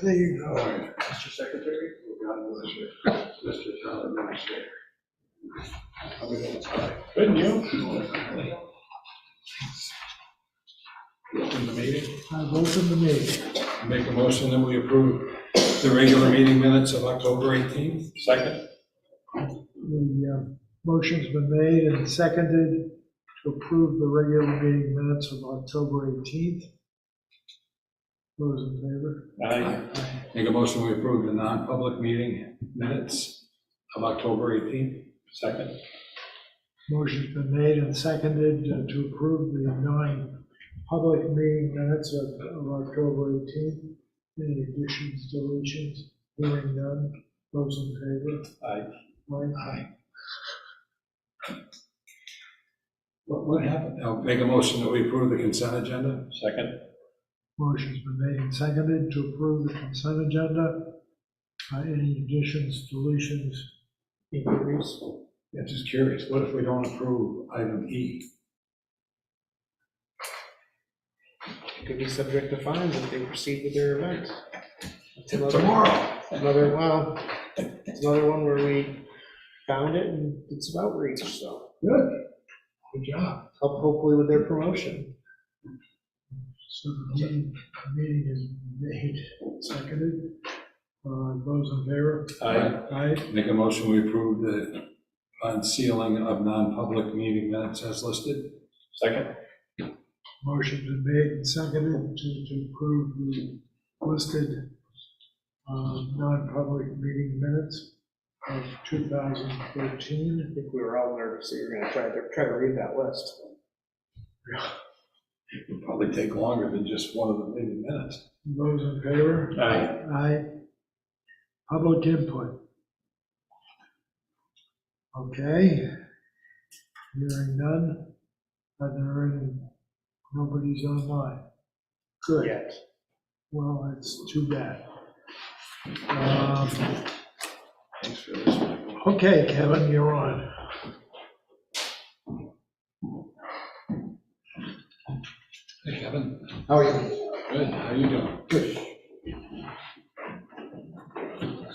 There you go. All right, Mr. Secretary, God bless you. Mr. Town Administrator. Good, you? Open the meeting. I've opened the meeting. Make a motion that we approve the regular meeting minutes of October 18th. Second. The motion's been made and seconded to approve the regular meeting minutes of October 18th. Those in favor? Aye. Make a motion we approve the non-public meeting minutes of October 18th. Second. Motion's been made and seconded to approve the non-public meeting minutes of October 18th. Any additions, deletions? Hearing none. Those in favor? Aye. Aye. What happened? I'll make a motion that we approve the consent agenda. Second. Motion's been made and seconded to approve the consent agenda. Any additions, deletions, inquiries? Yeah, just curious, what if we don't approve item E? It could be subject to fines if they proceed with their event. It's another one where we found it and did some outreach, so Good job. help hopefully with their promotion. So the meeting is made, seconded. Those in favor? Aye. Make a motion we approve the unsealing of non-public meeting minutes as listed. Second. Motion's been made and seconded to approve the listed non-public meeting minutes of 2013. I think we were all nervous that you were going to try to read that list. It would probably take longer than just one of the meeting minutes. Those in favor? Aye. Aye. Public input. Okay. Hearing none. Are there any? Nobody's online. Good. Yet. Well, that's too bad. Thanks for this. Okay, Kevin, you're on. Hey, Kevin. How are you? Good. How you doing? Good.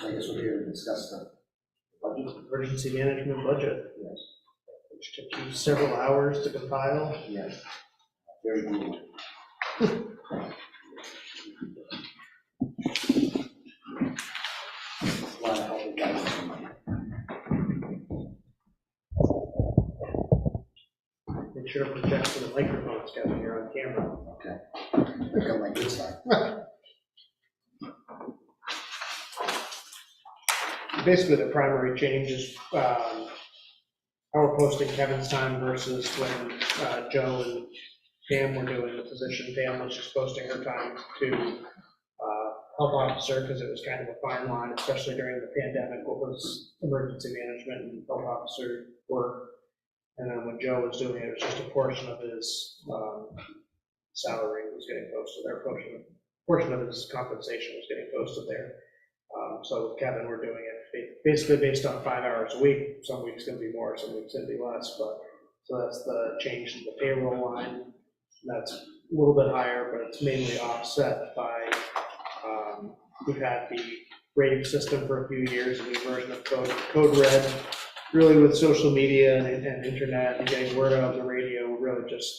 So I guess we're here to discuss the budget. Emergency management budget. Yes. Which took you several hours to compile. Yes. Very good. A lot of helpful guidance from you. Make sure to project to the microphones, Kevin, you're on camera. Okay. I got my good side. Basically, the primary change is how we're posting Kevin's time versus when Joe and Pam were doing the position. Pam was just posting her time to health officer because it was kind of a fine line, especially during the pandemic, what was emergency management and health officer work. And then when Joe was doing it, it was just a portion of his salary was getting posted there, portion of his compensation was getting posted there. So with Kevin, we're doing it basically based on 5 hours a week. Some weeks going to be more, some weeks going to be less, but so that's the change in the payroll line. That's a little bit higher, but it's mainly offset by, we've had the rating system for a few years, a new version of Code Red. Really with social media and internet and getting word out of the radio, we really just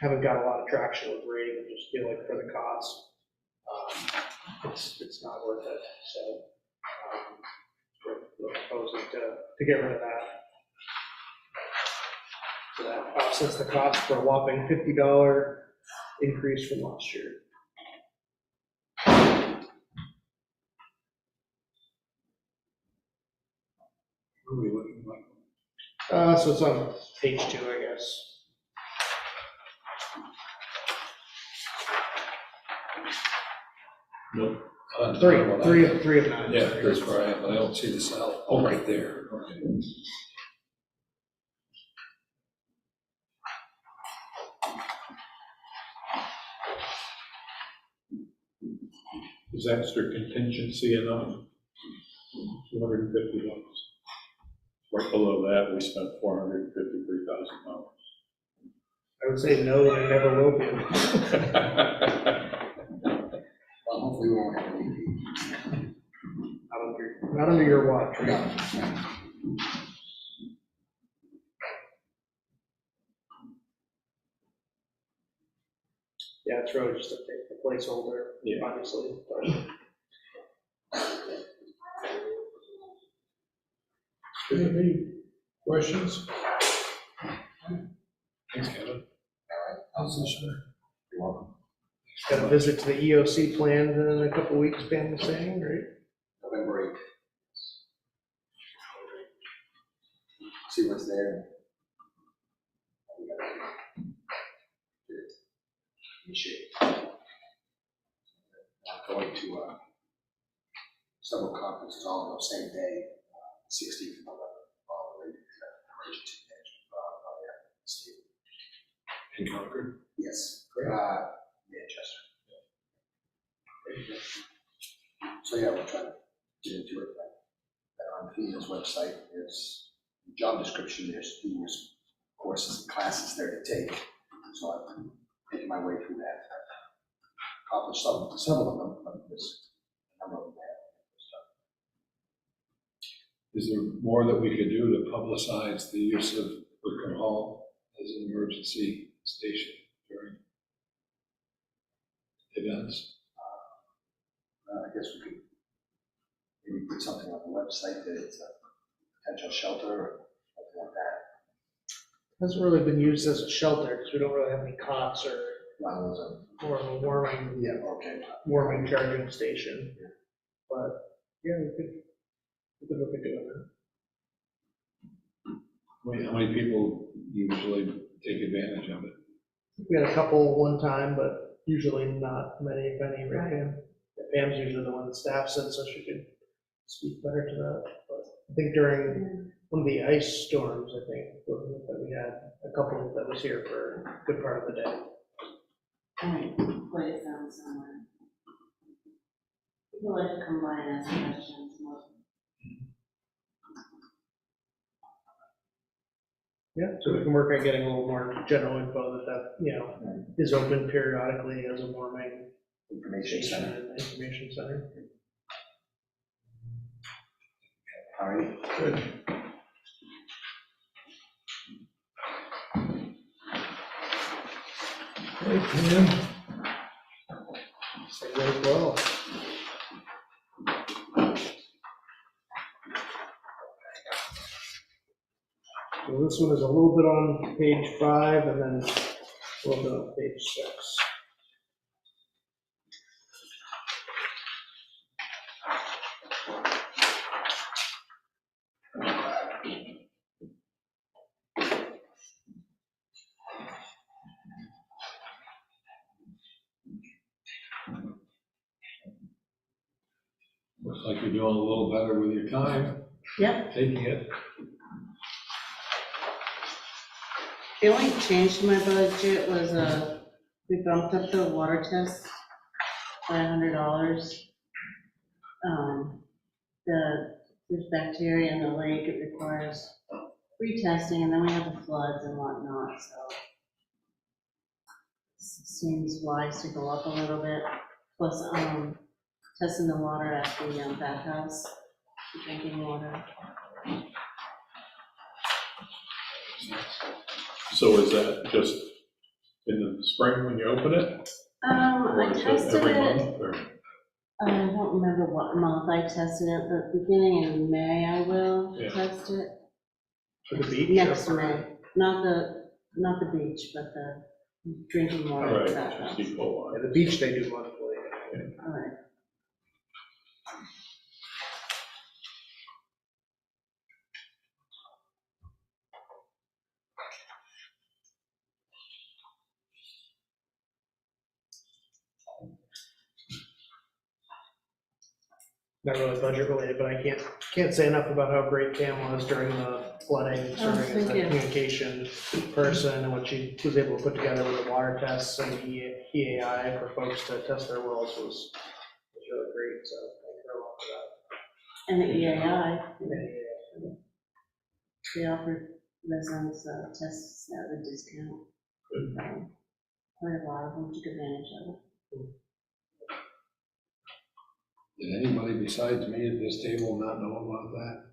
haven't got a lot of traction with rating and just feel like for the cost, it's not worth it. So we're proposing to get rid of that. So that offsets the cost for a whopping $50 increase from last year. What are we looking like? So it's on page 2, I guess. Nope. Three of 9. Yeah, that's where I am, but I don't see the cell. Oh, right there. Okay. Disaster contingency enough? $250. Right below that, we spent $453,000. I would say no, and it never will be. Well, hopefully we won't have any. Not under your watch, right? Yeah, it's really just a placeholder, Yeah. obviously. But Any questions? Thanks, Kevin. How's this, sir? You're welcome. got a visit to the EOC planned in a couple weeks, Pam was saying, right? November 8th. See what's there. We gotta get it in shape. I'm going to several conferences all on the same day, 16th of November, all related to emergency management. In Concord. Yes, Manchester. So yeah, we're trying to get into it. On FEMA's website, there's a job description, there's numerous courses and classes there to take. So I'm making my way through that. I've accomplished some of them, but there's a number of them there. Is there more that we could do to publicize the use of Wickham Hall as an emergency station during events? I guess we could maybe put something on the website that it's a potential shelter or something like that. Hasn't really been used as a shelter because we don't really have any cots or One of those, more of a warming charging station. But yeah, we could look at doing that. Wait, how many people usually take advantage of it? We had a couple one time, but usually not many, if any, right, Pam? Pam's usually the one that staffs it, so she could speak better to that. But I think during one of the ice storms, I think, that we had a couple that was here for a good part of the day. Right, put it down somewhere. People like to come by and ask questions. Yeah, so we can work on getting a little more general info that is open periodically as a warming information station center. and information center. All right, good. Hey, Pam. So as well. So this one is a little bit on page 5 and then a little bit on page 6. Looks like you're doing a little better with your time, Yep, taking it. the only change to my budget was, we bumped up the water test by $100. There's bacteria in the lake, it requires retesting, and then we have the floods and whatnot, so it seems wise to go up a little bit. Plus, testing the water at the bathhouse, drinking water. So is that just in the spring when you open it? Or I is it tested every it, month, or? I don't remember what month I tested it, but beginning in May I will Yeah. test it. For the beach? Next or- May, not the beach, but the drinking water All at the right, bathhouse. just equal Yeah, one. the beach they do monthly. All right. Not really budget related, but I can't say enough about how great Pam was during the flooding, serving as the thank you. communication person and what she was able to put together with the water tests and the EAI for folks to test their wells was really great, so thank her a lot for And the EAI, that. they offered residents tests at a discount. Quite a lot of them took advantage of it. Did anybody besides me at this table not know about that?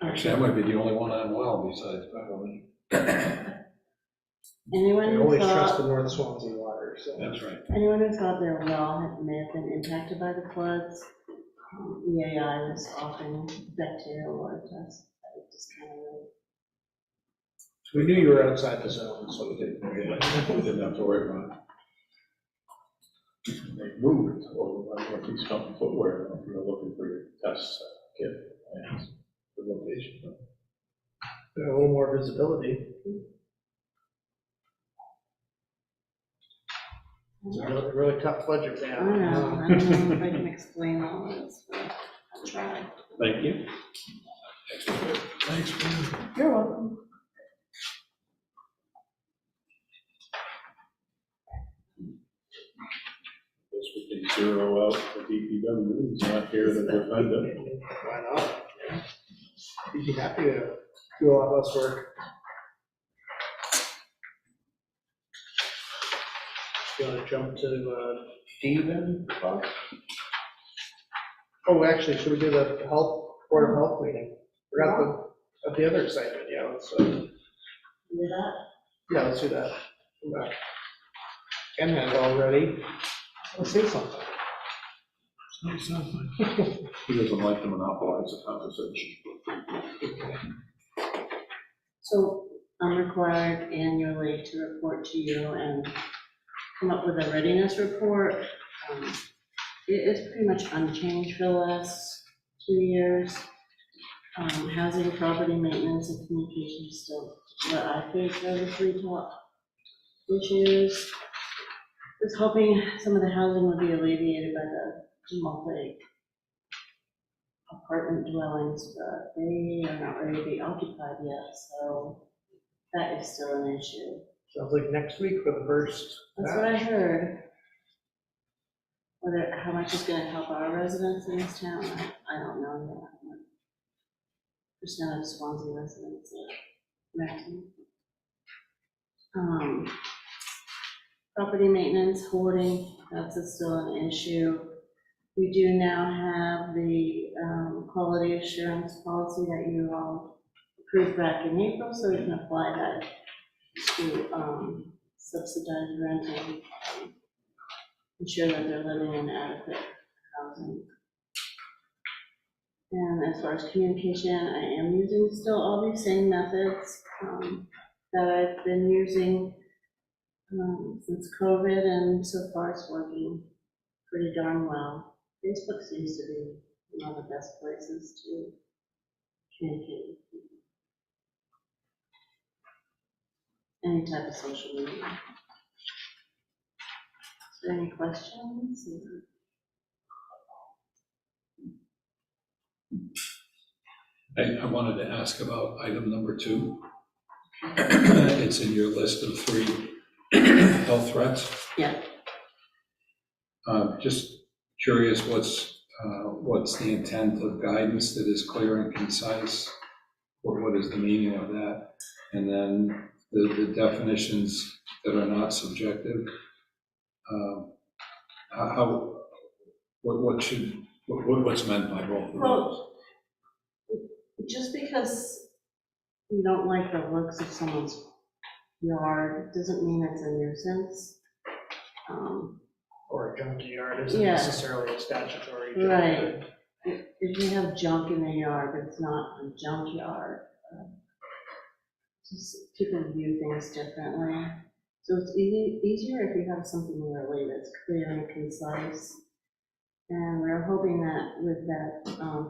Actually, I might be the only one on well besides probably. Anyone We who always trust thought, the North Swansea water, so. That's right. anyone who thought their well may have been impacted by the floods, EAI was offering bacterial water tests. That was just kind of like, We knew you were outside the zone, so we did. Didn't have to worry about it. They moved over by Northeast Company Footwear, if you're looking for your test kit, and the location. A little more visibility. It's a really tough budget they I have. don't know if I can explain all this, but I'll try. Thank you. Thanks, man. You're welcome. This would be zero out for DPW, he's not here to defend it. Why not? Yeah. He'd be happy to do a lot less work. You want to jump to D then, Bob? Oh, actually, should we do the health, Board of Health meeting? Forgot the other excitement, yeah, let's, Do that? yeah, let's do that. Come back. Ken has it all ready. Let's say something. Say something. He doesn't like to monopolize the conversation. So I'm required annually to report to you and come up with a readiness report. It is pretty much unchanged for the last 2 years. Housing, property maintenance, and communication is still what I think are the 3 top issues. Was hoping some of the housing would be alleviated by the multi-apartment dwellings, but they are not ready to be occupied yet, so that is still an issue. Sounds like next week for the first. That's what I heard. Whether, how much is gonna help our residents in this town, I don't know yet. What percent of Swansea residents are renting. Property maintenance, hoarding, that's still an issue. We do now have the quality assurance policy that you all approved back in April, so we can apply that to subsidized renting, ensure that they're living in adequate housing. And as far as communication, I am using still all these same methods that I've been using since COVID, and so far it's working pretty darn well. Facebook seems to be one of the best places to communicate with people. Any type of social media. Is there any questions? I wanted to ask about item number 2. It's in your list of 3 health threats. Yeah. Just curious, what's the intent of guidance that is clear and concise? What is the meaning of that? And then the definitions that are not subjective. What's meant by both of those? Well, just because you don't like the looks of someone's yard doesn't mean it's a nuisance. Or a junkyard isn't Yeah. necessarily a statutory Right. junkyard. If you have junk in the yard, but it's not a junkyard. Just people view things differently. So it's easier if you have something really that's clear and concise. And we're hoping that with that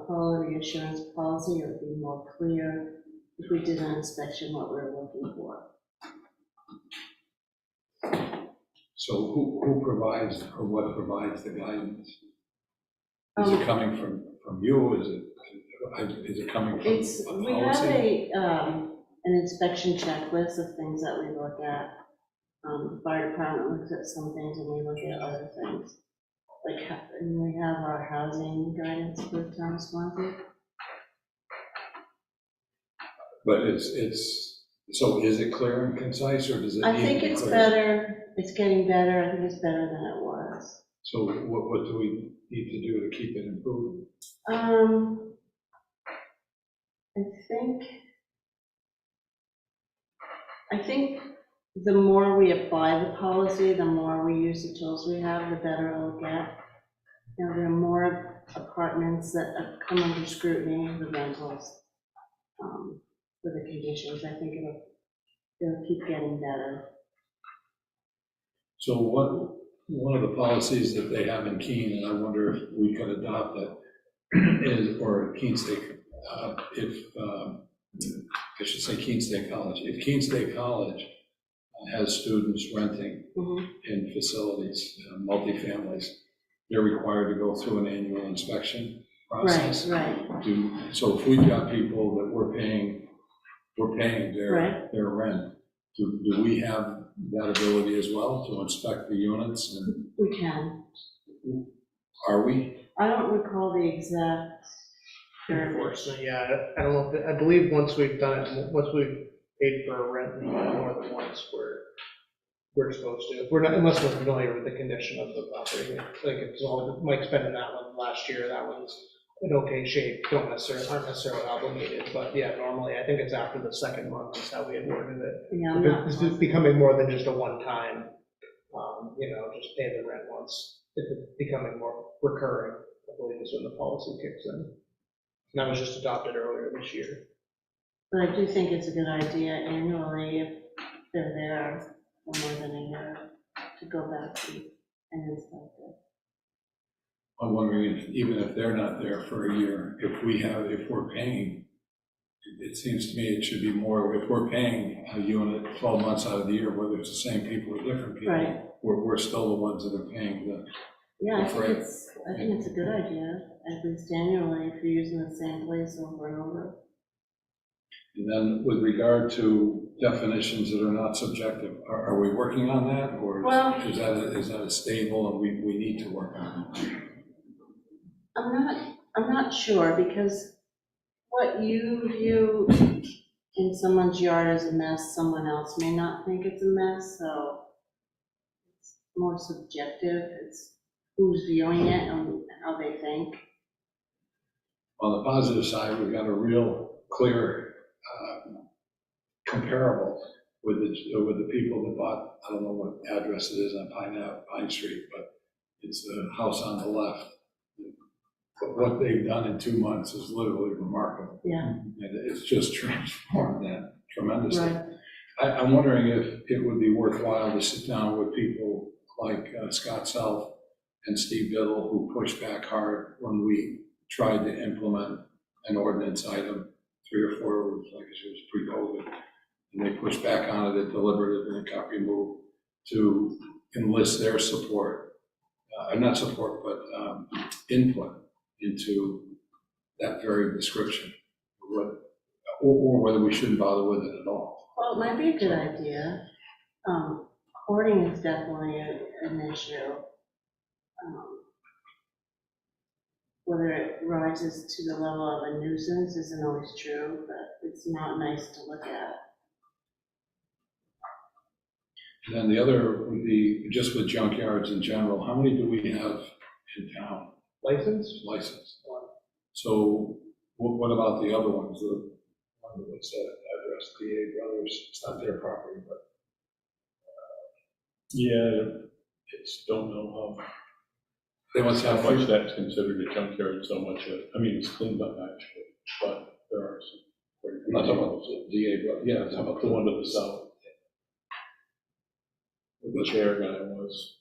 quality assurance policy, it would be more clear if we did an inspection what we're looking for. So who provides, or what provides the guidance? Is it coming from you? Is it coming from It's, a we have policy? an inspection checklist of things that we look at. The fire department looks at some things and we look at other things. Like, and we have our housing guidance for town of Swanzey. But so is it clear and concise, or does it need I to think be it's clear? better, it's getting better, I think it's better than it was. So what do we need to do to keep it improved? I think the more we apply the policy, the more we use the tools we have, the better it'll get. You know, there are more apartments that have come under scrutiny, the rentals, for the conditions. I think it'll keep getting better. So one of the policies that they have in Keene, and I wonder if we could adopt it, is, or Keene State, I should say Keene State College. If Keene State College has students renting in facilities, multifamilies, they're required to go through an annual inspection process. Right. So if we've got people that we're paying their rent, do we have that ability as well to inspect the units? And We can. are we? I don't recall the exact. Enforcement, yeah, I don't know, I believe once we've done it, once we've paid for a rent more than once, we're supposed to. We're not, unless we're familiar with the condition of the property. Like, it's all, Mike's been in that one last year, that one's in okay shape, aren't necessarily obligated, but yeah, normally, I think it's after the second month is how we had worded it. Yeah, I'm not. It's becoming more than just a one-time, just pay the rent once. If it's becoming more recurring, I believe is when the policy kicks in. And that was just adopted earlier this year. But I do think it's a good idea annually, if they're there for more than a year, to go back and inspect it. I'm wondering if, even if they're not there for a year, if we're paying, it seems to me it should be more, if we're paying a unit 12 months out of the year, whether it's the same people or different people, Right. we're still the ones that are paying the. Yeah, I think Right. it's a good idea, at least annually, if you're using the same place over and over. And then with regard to definitions that are not subjective, are we working on that? Or Well- is that a stable and we need to work on it? I'm not sure, because what you view in someone's yard as a mess, someone else may not think it's a mess, so it's more subjective. It's who's viewing it and how they think. On the positive side, we've got a real clear comparable with the people that bought, I don't know what address it is on Pine Street, but it's the house on the left. But what they've done in 2 months is literally remarkable. Yeah. And it's just transformed that tremendously. Right. I'm wondering if it would be worthwhile to sit down with people like Scott Self and Steve Biddle, who pushed back hard when we tried to implement an ordinance item 3 or 4, like it was pre-COVID. And they pushed back on it, it deliberative, and it got removed, to enlist their support, not support, but input into that very description, or whether we shouldn't bother with it at all. Well, it might be a good idea. Hoarding is definitely an issue. Whether it rises to the level of a nuisance isn't always true, but it's not nice to look at. And then the other would be, just with junkyards in general, how many do we have in town License? licensed? So what about the other ones? The one that's address, DA Brothers, it's not their property, but. Yeah, it's, don't know They must how have, much that's considered a junkyard, so much, it's cleaned up actually, but there are some. I'm not talking about the DA Brothers, yeah, I'm talking about The one to the south. The chair guy was,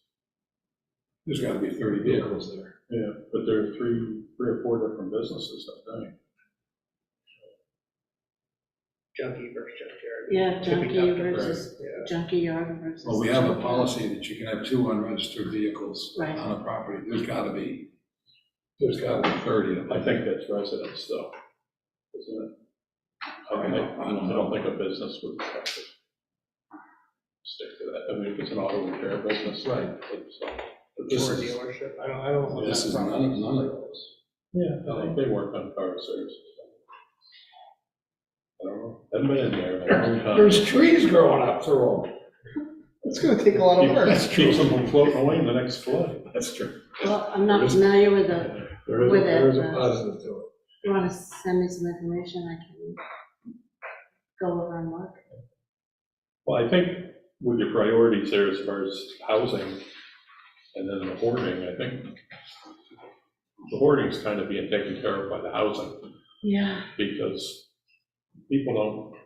there's gotta be 30 vehicles there. yeah, but there are three or four different businesses, I think. Junkie versus junkyard. Yeah, To be junkie tough to versus break, yeah. junkie yard versus. Well, we have a junkyard. policy that you can have 2 unregistered vehicles Right. on a property. There's gotta be 30 of them. I think that's residents though, isn't it? I don't think a business would have to stick to that. I mean, if it's an auto repair business, Right. it's, But this Or a is, dealership, I don't know. this is none of those. yeah, I think they work on car services. I don't know, haven't been in there in a long time. There's trees growing up through them. It's gonna take a lot of work. Keeps them from floating away in the next flood. That's true. Well, I'm not familiar with the, There is a positive to it. you want to send me some information, I can go over and look. Well, I think with your priorities there as far as housing and then the hoarding, I think the hoarding's kind of being taken care of by the housing, Yeah. because people don't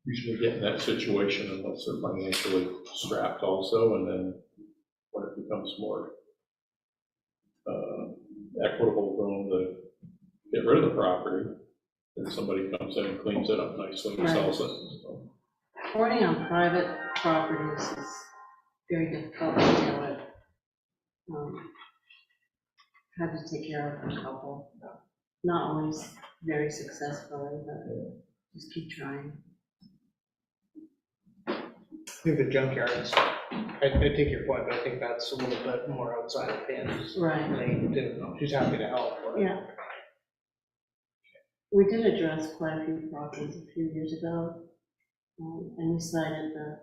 usually get in that situation unless they're financially strapped also, and then when it becomes more equitable for them to get rid of the property, then somebody comes in and cleans it up nicely and Right. sells it. So, Hoarding on private properties is very difficult to deal with. Had to take care of a couple, not always very successfully, but just keep trying. I think the junkyards, I take your point, but I think that's a little bit more outside of Pam's Right, lane, too. She's happy to help. but- yeah. We did address quite a few problems a few years ago, and we cited the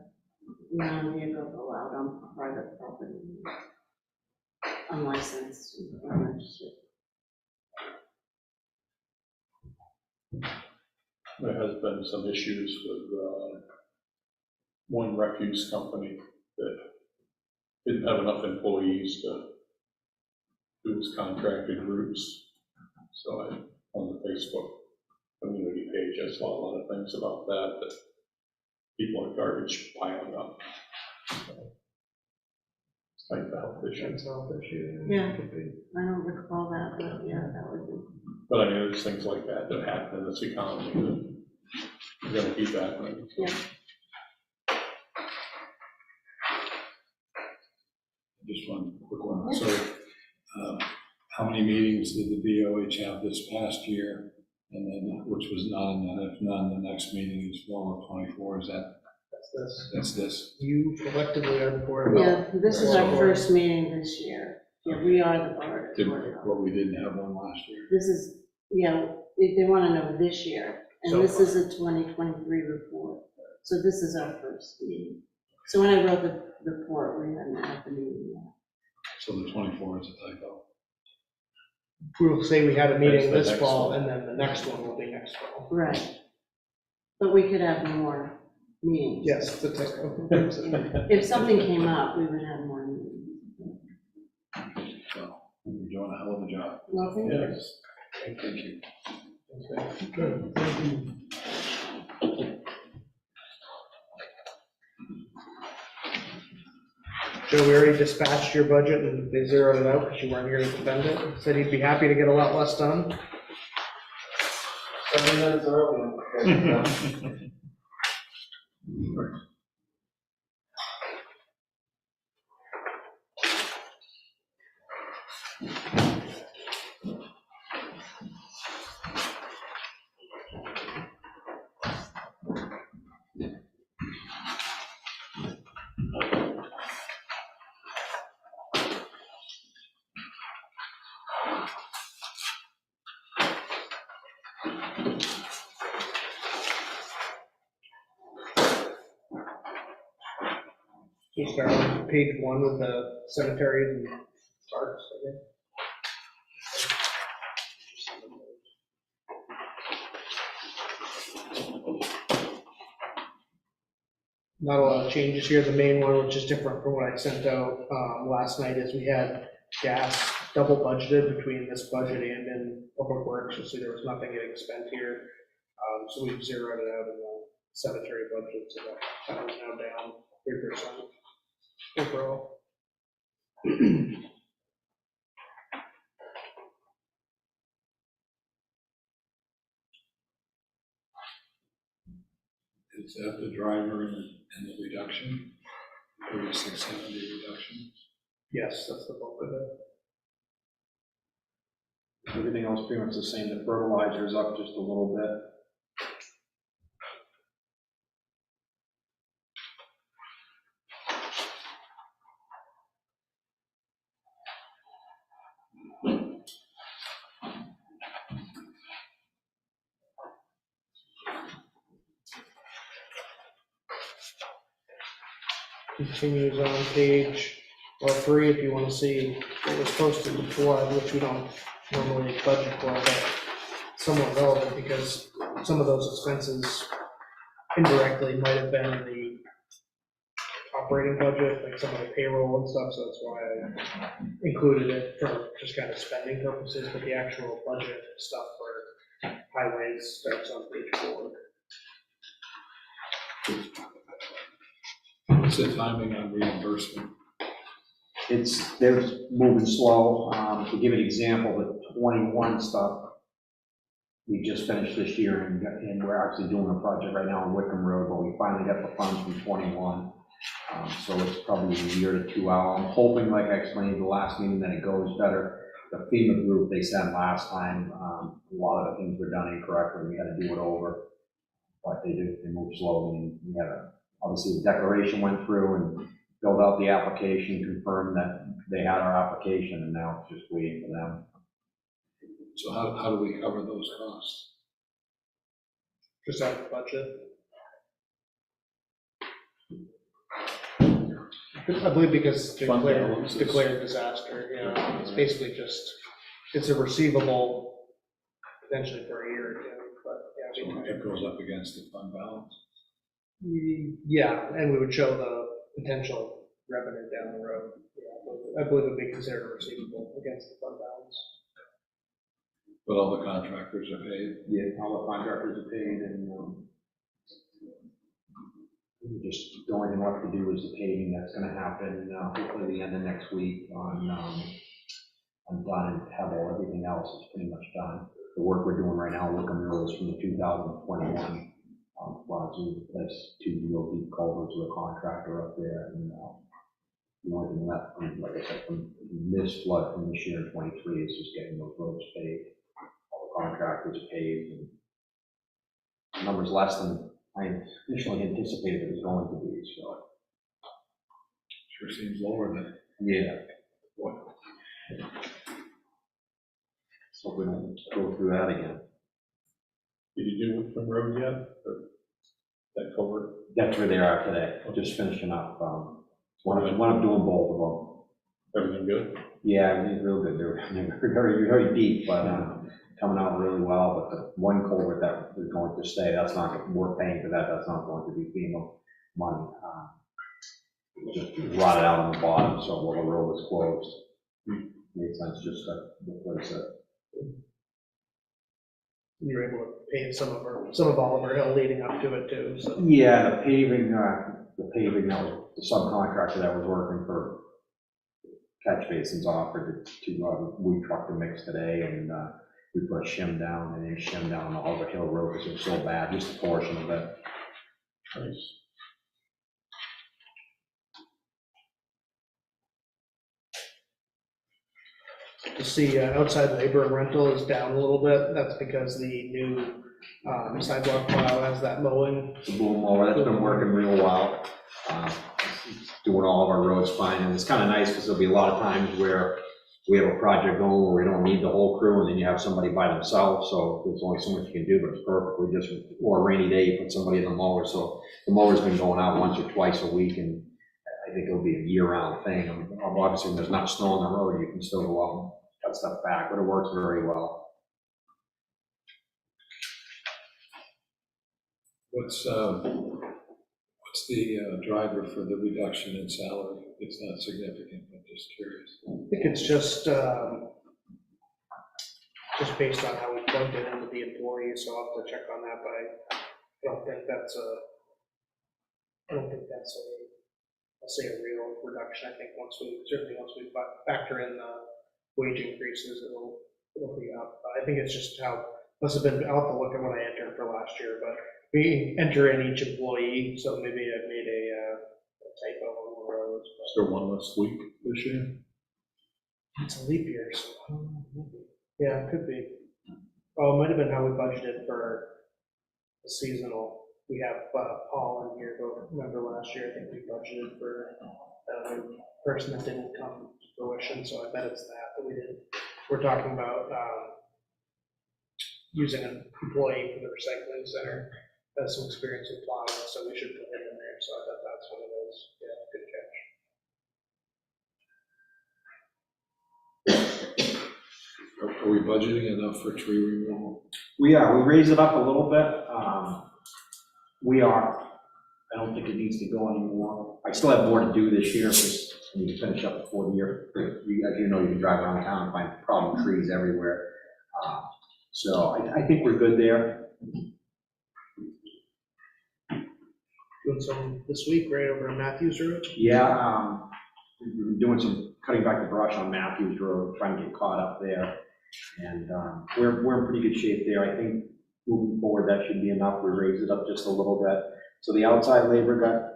amount of vehicles allowed on private property, unlicensed and unregistered. there has been some issues with one refuse company that didn't have enough employees to do its contracted routes. So on the Facebook community page, I saw a lot of things about that people are garbage piling up. So, it's kind of a health issue. That's all the issue. Yeah. I don't recall that, but yeah, that would be. But I mean, there's things like that that happen in this economy that are gonna keep happening. So. Yeah. Just one quick one. So, how many meetings did the BOH have this past year? And then, which was none, and if none, the next meeting is 24, is that, That's this. that's this? You collectively are the board. of Yeah, health. this is our first meeting this year. Yeah, we are the board. Well, we didn't have one last year. This is, yeah, they want to know this year, So and this is a 2023 report. So this is our first meeting. So when I wrote the report, we hadn't had the meeting yet. So the 24 is a typo. We'll say we had a meeting That's the this next fall, one. and then the next one will be next fall. Right. But we could have more meetings. Yes, the typo. If something came up, we would have more meetings. So, you're doing a hell of a job. Well, thank you. Yes. Thank you. Good, thank you. Joe, we already dispatched your budget, and they zeroed it out because you weren't here to defend it. Said he'd be happy to get a lot less done. 7 minutes early. So start on page 1 with the cemeteries and parks, I guess. Not a lot of changes here. The main one, which is different from what I sent out last night, is we had gas double budgeted between this budget and in public works. You'll see there was nothing getting spent here. So we've zeroed it out in the cemetery budget, so that is now down 3% overall. Is that the driver and the reduction? 3670 reduction? Yes, that's the bulk of it. Everything else pretty much the same. The fertilizer's up just a little bit. continues on page, well, 3, if you want to see what was posted before, which we don't normally budget for, but somewhat relevant because some of those expenses indirectly might have been in the operating budget, like some of the payroll and stuff, so that's why I included it for just kind of spending purposes, but the actual budget stuff for highways starts on page 4. What's the timing on reimbursement? They're moving slow. To give an example, the 21 stuff, we just finished this year, and we're actually doing a project right now on Wickham Road, but we finally got the funds from 21. So it's probably a year to 2 out. I'm hoping, like I explained in the last meeting, that it goes better. The FEMA group they sent last time, a lot of the things were done incorrectly. We had to do it over, but they moved slowly. And we had obviously the declaration went through and filled out the application, confirmed that they had our application, and now it's just waiting for them. So how do we cover those costs? Just out of the budget. I believe because Fund balances. declared disaster, yeah, it's basically just, it's a receivable potentially for a year or two, but So yeah. it goes up against the fund balance? Yeah, and we would show the potential revenue down the road. Yeah, I believe it would be considered a receivable against the fund balance. But all the contractors are paid? Yeah, all the contractors are paid, and just the only thing left to do is the paving. That's going to happen hopefully the end of next week on Dunn and Pebble. Everything else is pretty much done. The work we're doing right now, Wickham Road, is from the 2021 floods. That's 2 real deep culverts with a contractor up there, and the only thing left, like I said, from this flood from this year in 23 is just getting those roads paved. All the contractors paved, and the number's less than I initially anticipated it was going to be, so. Sure seems lower than Yeah. what? So we don't go through that again. Did you do Wickham Road yet, or that culvert? That's where they are today, just finishing up. One of doing both of them. Everything good? Yeah, everything's real good. They're very, very deep, but coming out really well. But the one culvert that is going to stay, that's not, we're paying for that. That's not going to be FEMA money. It just rotted out on the bottom, so while the road was closed, made sense just to replace it. You were able to pave some of Oliver Hill leading up to it too, so. Yeah, the paving that was the subcontractor that was working for catch basins offered to we trucked the mix today, and we put a shim down and then shim down on the Oliver Hill Road because it was so bad, just a portion of it. Nice. To see outside labor and rental is down a little bit. That's because the new sidewalk plow has that mowing. The boom mower, that's been working real well. It's doing all of our roads fine, and it's kind of nice because there'll be a lot of times where we have a project going where we don't need the whole crew, and then you have somebody by themselves, so there's only so much you can do, but it's perfectly just, or a rainy day, you put somebody in the mower. So the mower's been going out once or twice a week, and I think it'll be a year-round thing. I mean, obviously, when there's not snow on the road, you can still go out and cut stuff back, but it works very well. What's the driver for the reduction in salary? It's not significant, but just curious. I think it's just based on how we plugged it into the employees, so I'll have to check on that, but I don't think that's I'll say a real reduction. I think once we factor in the wage increases, it'll be up. I think it's just how, must have been, I'll have to look at what I entered for last year, but we enter in each employee, so maybe I made a typo on the roads. Is there one less week this year? It's a leap year, so, maybe. Yeah, it could be. Oh, it might have been how we budgeted for the seasonal. We have Paul in here, but remember last year, I think we budgeted for a new person that didn't come to fruition, so I bet it's that we didn't. We're talking about using an employee for the recycling center, has some experience with plowing, so we should put him in there, so I bet that's what it is. Yeah, good Are we budgeting enough for tree removal? We raised it up a little bit. We are, I don't think it needs to go anymore. I still have more to do this year, because I need to finish up before the year. As you know, you can drive around town and find problem trees everywhere. So I think we're good there. Doing some this week, right over on Matthews Road. Yeah, we've been doing some cutting back the brush on Matthews Road, trying to get caught up there. And we're in pretty good shape there. I think moving forward, that should be enough. We raised it up just a little bit. So the outside labor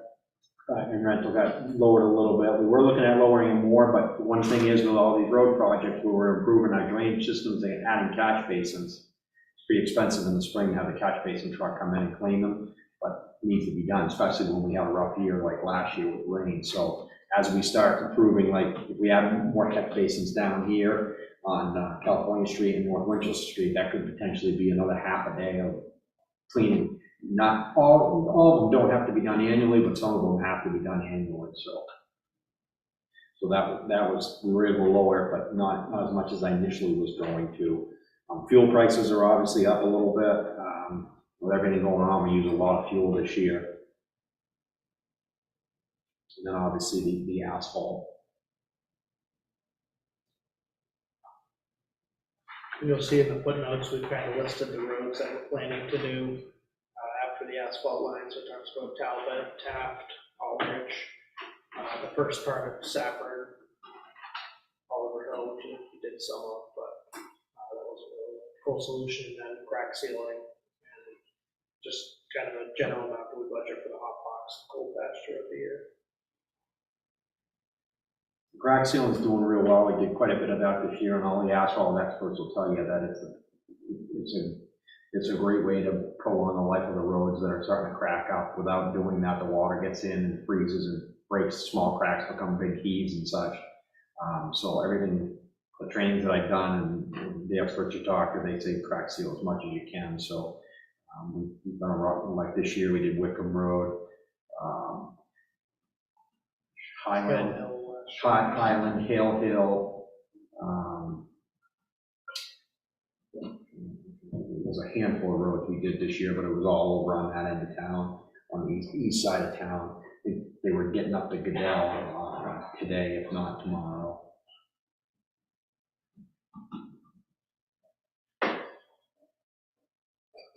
and rental got lowered a little bit. We were looking at lowering it more, but one thing is with all these road projects, we were improving our drainage systems and adding catch basins. It's pretty expensive in the spring to have the catch basin truck come in and clean them, but it needs to be done, especially when we had a rough year like last year with rain. So as we start improving, like if we add more catch basins down here on California Street and North Winchester Street, that could potentially be another half a day of cleaning. Not all of them don't have to be done annually, but some of them have to be done annually. So that was, we were able to lower it, but not as much as I initially was going to. Fuel prices are obviously up a little bit. With everything going on, we use a lot of fuel this year. And then obviously the asphalt. You'll see in the footnotes, we've kind of listed the roads that we're planning to do after the asphalt lines. It talks about Talbot, Taft, Aldrich, the first part of Safford, Oliver Hill, which we did some of, but that wasn't really a full solution, and then crack sealing, and just kind of a general amount that we budget for the hot box cold patch throughout the year. Crack sealing is doing real well. We did quite a bit of that this year, and all the asphalt experts will tell you that it's a great way to prolong the life of the roads that are starting to crack up. Without doing that, the water gets in and freezes and breaks, small cracks become big heaves and such. So everything, the trainings that I've done and the experts you talk to, they say crack seal as much as you can. So we've done a lot, like this year we did Wickham Road, Highland, Hale Hill. There's a handful of roads we did this year, but it was all over on that end of town, on the east side of town. They were getting up to Goodell today, if not tomorrow.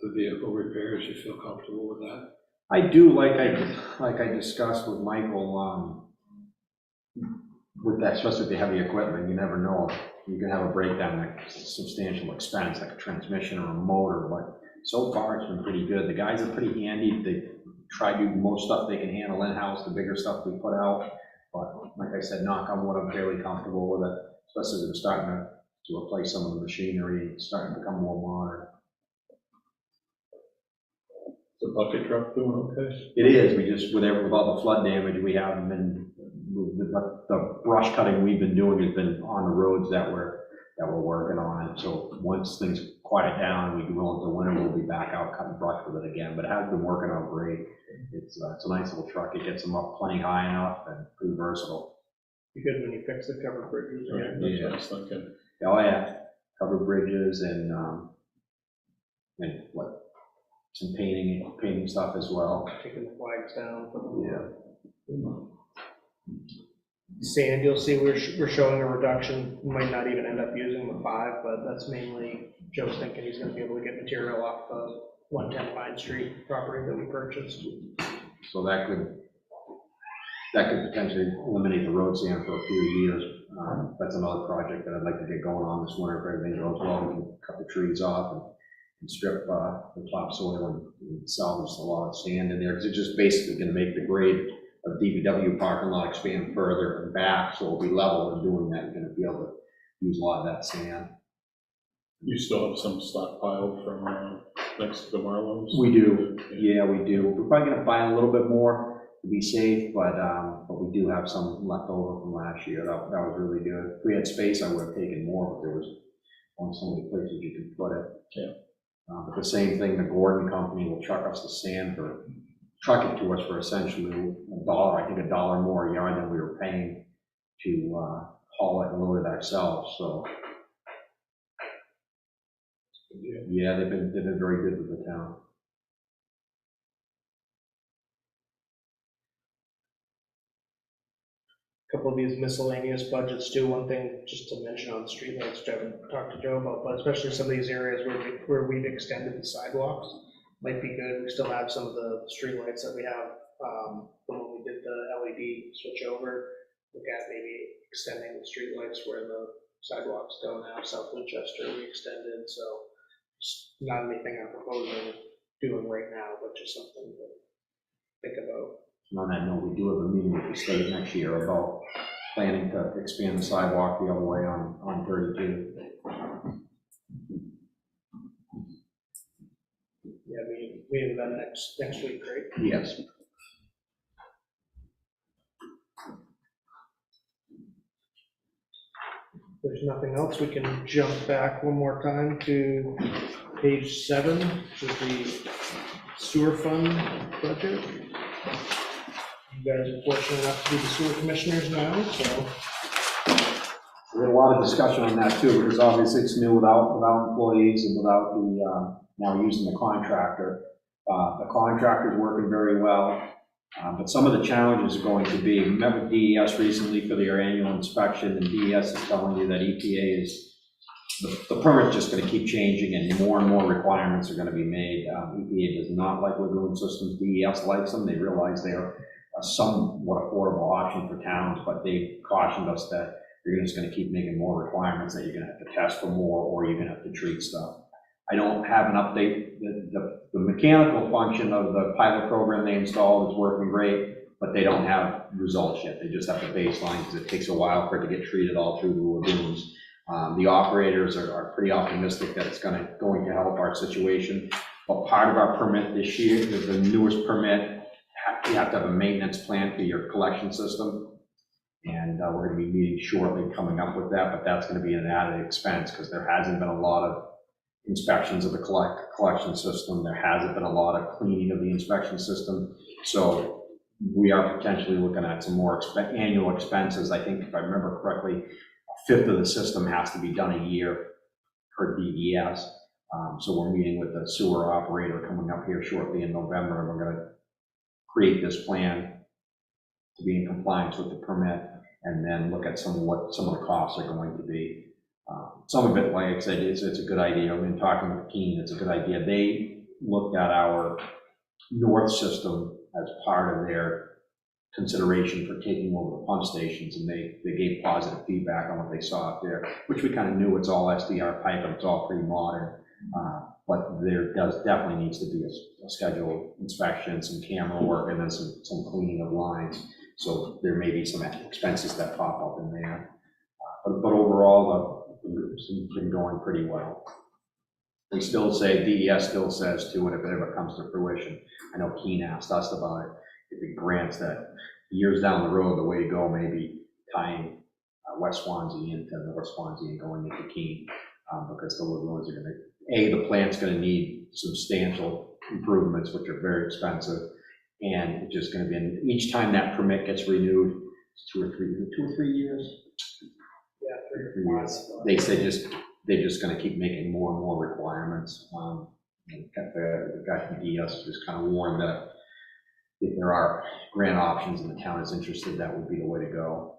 The vehicle repairs, you feel comfortable with that? I do, like I discussed with Michael, with that, especially with the heavy equipment, you never know. You can have a breakdown, like substantial expense, like a transmission or a motor, but so far it's been pretty good. The guys are pretty handy. They try to do most stuff they can handle in-house, the bigger stuff we put out. But like I said, knock on wood, I'm fairly comfortable with it, especially as we're starting to replace some of the machinery, it's starting to become more modern. The bucket truck doing okay? It is, we just, with all the flood damage, we haven't been, the brush cutting we've been doing has been on the roads that we're working on. So once things quiet down, we can roll into winter, we'll be back out cutting brush with it again, but it has been working out great. It's a nice little truck, it gets them up plenty high enough and pretty versatile. Be good when you fix the covered bridges again. That's what I was thinking. Oh yeah, covered bridges and what, some painting stuff as well. Taking the flags down. Yeah. Sand, you'll see we're showing a reduction. We might not even end up using the 5, but that's mainly Joe's thinking he's going to be able to get material off the 110 Pine Street property that we purchased. So that could potentially eliminate the road sand for a few years. That's another project that I'd like to get going on this winter if everything goes well. We can cut the trees off and strip the topsoil and salvage a lot of sand in there, because it's just basically going to make the grade of DPW parking lot expand further and back, so it'll be level, and doing that, you're going to be able to use a lot of that sand. You still have some stockpiled from next to the Marlows? We do, yeah, we do. We're probably going to buy a little bit more to be safe, but we do have some left over from last year. That was really good. If we had space, I would have taken more, but there was only so many places you could put it. Yeah. But the same thing, the Gordon company will truck us the sand truck it to us for essentially $1, I think $1 more a yard than we were paying to haul it and load it ourselves, so, yeah, they've been very good with the town. Couple of these miscellaneous budgets too. One thing just to mention on streetlights, which I haven't talked to Joe about, but especially some of these areas where we've extended the sidewalks, might be good. We still have some of the streetlights that we have, from when we did the LED switch over. Look at maybe extending the streetlights where the sidewalks go now. South Winchester we extended, so it's not anything I'm proposing doing right now, but just something to think about. And on that note, we do have a meeting with the state next year about planning to expand the sidewalk the other way on 32. Yeah, we have that next week, right? Yes. There's nothing else, we can jump back one more time to page 7, which is the sewer fund budget. You guys are fortunate enough to be the sewer commissioners now, so. We had a lot of discussion on that too, because obviously it's new without employees and without the, now using the contractor. The contractor's working very well, but some of the challenges are going to be, remember DES recently for their annual inspection, and DES is telling you that EPA is, the permit's just gonna keep changing and more requirements are gonna be made. EPA does not like lagoon systems, DES likes them, they realize they're a somewhat affordable option for towns, but they cautioned us that you're just gonna keep making more requirements, that you're gonna have to test for more, or you're gonna have to treat stuff. I don't have an update. The mechanical function of the pilot program they installed is working great, but they don't have results yet. They just have the baseline, because it takes a while for it to get treated all through the lagoons. The operators are pretty optimistic that it's going to help our situation. But part of our permit this year, the newest permit, you have to have a maintenance plan for your collection system. And we're going to be meeting shortly coming up with that, but that's going to be an added expense because there hasn't been a lot of inspections of the collection system. There hasn't been a lot of cleaning of the inspection system. So we are potentially looking at some more annual expenses. I think if I remember correctly, a fifth of the system has to be done a year per DES. So we're meeting with the sewer operator coming up here shortly in November, and we're going to create this plan to be in compliance with the permit, and then look at some of the costs are going to be. Some of it, like I said, it's a good idea. I've been talking with Keene, it's a good idea. They looked at our north system as part of their consideration for taking over the pump stations, and they gave positive feedback on what they saw up there, which we kind of knew. It's all SDR pipe and it's all pretty modern, but there definitely needs to be a scheduled inspection, some camera work, and then some cleaning of lines. So there may be some expenses that pop up in there, but overall it's been going pretty well. We still say, DES still says too, and if it ever comes to fruition, I know Keene asked us about it, if it grants that years down the road, the way to go may be tying West Swanzey into North Swanzey and going into Keene, because the lagoons are going to, the plant's going to need substantial improvements, which are very expensive, and it's just going to be, each time that permit gets renewed, it's 2 or 3 years. Yeah, 3 or 4 years. They say they're just going to keep making more and more requirements. The guy from DES just kind of warned that if there are grant options and the town is interested, that would be the way to go.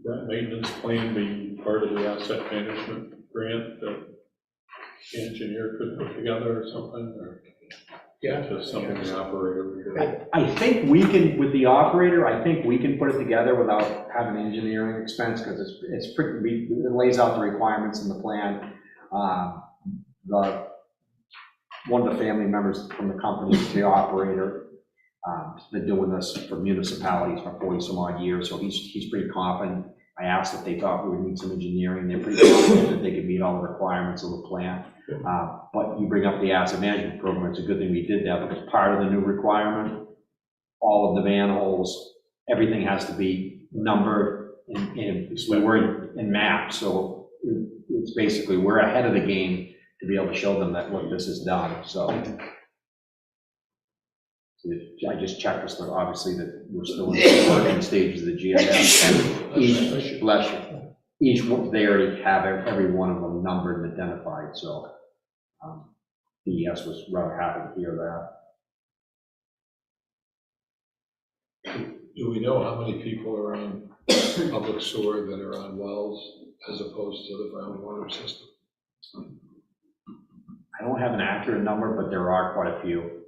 That maintenance plan be part of the asset management grant that the engineer could put together or something, or just something the operator would do? I think we can, with the operator, I think we can put it together without having engineering expense, because it's pretty, it lays out the requirements in the plan. One of the family members from the company is the operator. He's been doing this for municipalities for 40 some odd years, so he's pretty confident. I asked if they thought we would need some engineering. They're pretty confident that they could meet all the requirements of the plan. But you bring up the asset management program, it's a good thing we did that, because part of the new requirement, all of the manholes, everything has to be numbered and we're in maps. So it's basically, we're ahead of the game to be able to show them that, look, this is done. So I just checked this, but obviously that we're still in the working stages of the GIS. And each, bless you, each one, they already have every one of them numbered and identified, so DES was rather happy to hear that. Do we know how many people are on public sewer that are on wells as opposed to the groundwater system? I don't have an accurate number, but there are quite a few.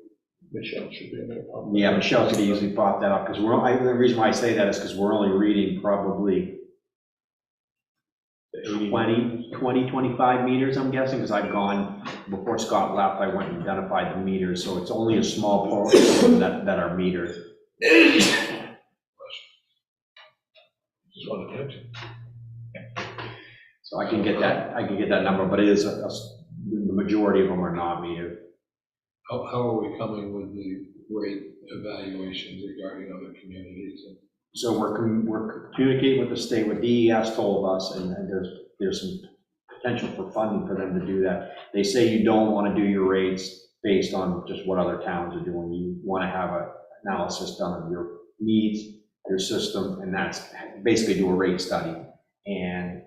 Michelle should be in there. Yeah, Michelle could easily brought that up, because the reason why I say that is because we're only reading probably 20, 25 meters, I'm guessing, because I've gone, before Scott left, I went and identified the meters, so it's only a small portion that are metered. Just want to mention. So I can get that number, but it is, the majority of them are not metered. How are we coming with the rate evaluations regarding other communities? So we're communicating with the state, what DES told us, and there's some potential for funding for them to do that. They say you don't want to do your rates based on just what other towns are doing. You want to have an analysis done of your needs, your system, and that's basically do a rate study. And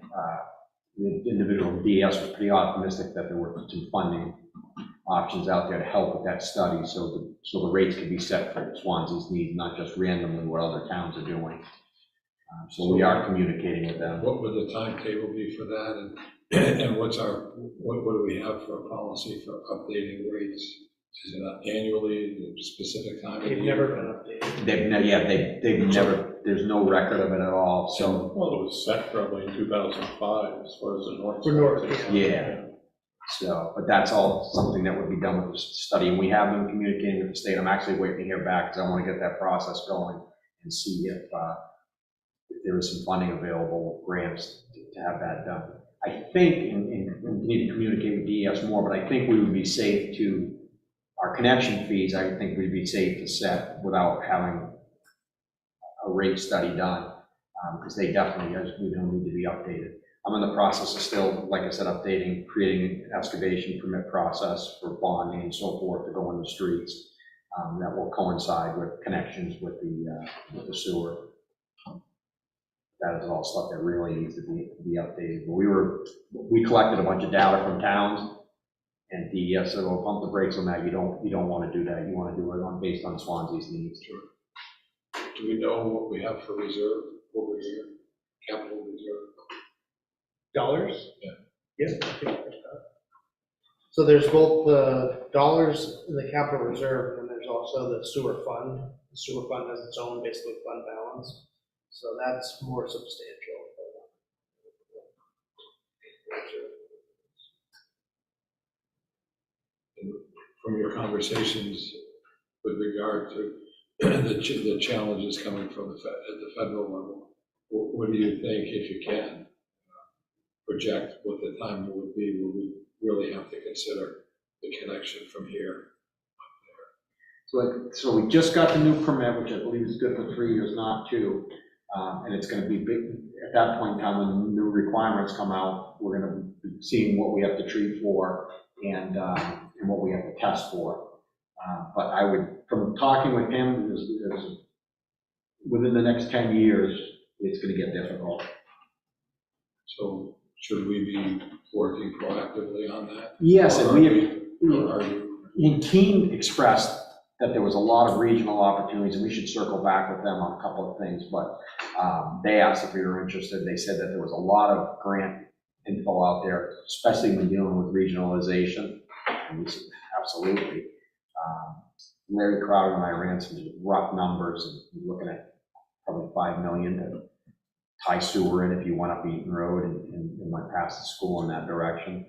the individual DES was pretty optimistic that there were some funding options out there to help with that study, so the rates can be set for Swansea's needs, not just randomly what other towns are doing. So we are communicating with them. What would the timetable be for that, and what do we have for a policy for updating rates? Is it annually, a specific time? They've never been updated. They've never, there's no record of it at all, so. Well, it was set probably in 2005 as far as the north. For north, yeah. So, but that's all something that would be done with the study, and we have been communicating with the state. I'm actually waiting to hear back, because I want to get that process going and see if there is some funding available, grants to have that done. I think, and we need to communicate with DES more, but I think we would be safe to, our connection fees, I think we'd be safe to set without having a rate study done, because they definitely, we don't need to be updated. I'm in the process of still, like I said, updating, creating an excavation permit process for bonding and so forth to go in the streets. That will coincide with connections with the sewer. That is all stuff that really needs to be updated. But we collected a bunch of data from towns, and DES said, well, pump the brakes on that. You don't want to do that. You want to do it based on Swansea's needs. Sure. Do we know what we have for reserve over here, capital reserve? dollars? Yeah. Yes. I think there's that. So there's both the dollars in the capital reserve, and then there's also the sewer fund. The sewer fund has its own basically fund balance, so that's more substantial. From your conversations with regard to the challenges coming from at the federal level, what do you think, if you can, project what the time would be where we really have to consider the connection from here up So we just got the new permit, which I believe is good for 3 years, not 2. And it's going to be big. At that point in time, when the new requirements come out, we're going to be seeing what we have to treat for and what we have to test for. But I would, from talking with him, within the next 10 years, it's going to get difficult. So should we be working proactively on that? Yes, and we Keene expressed that there was a lot of regional opportunities, and we should circle back with them on a couple of things, but they asked if we were interested. They said that there was a lot of grant info out there, especially when dealing with regionalization, and we said, absolutely. Larry Crowder and I ran some rough numbers, and we're looking at probably $5 million to tie sewer in if you went up Eaton Road and went past the school in that direction.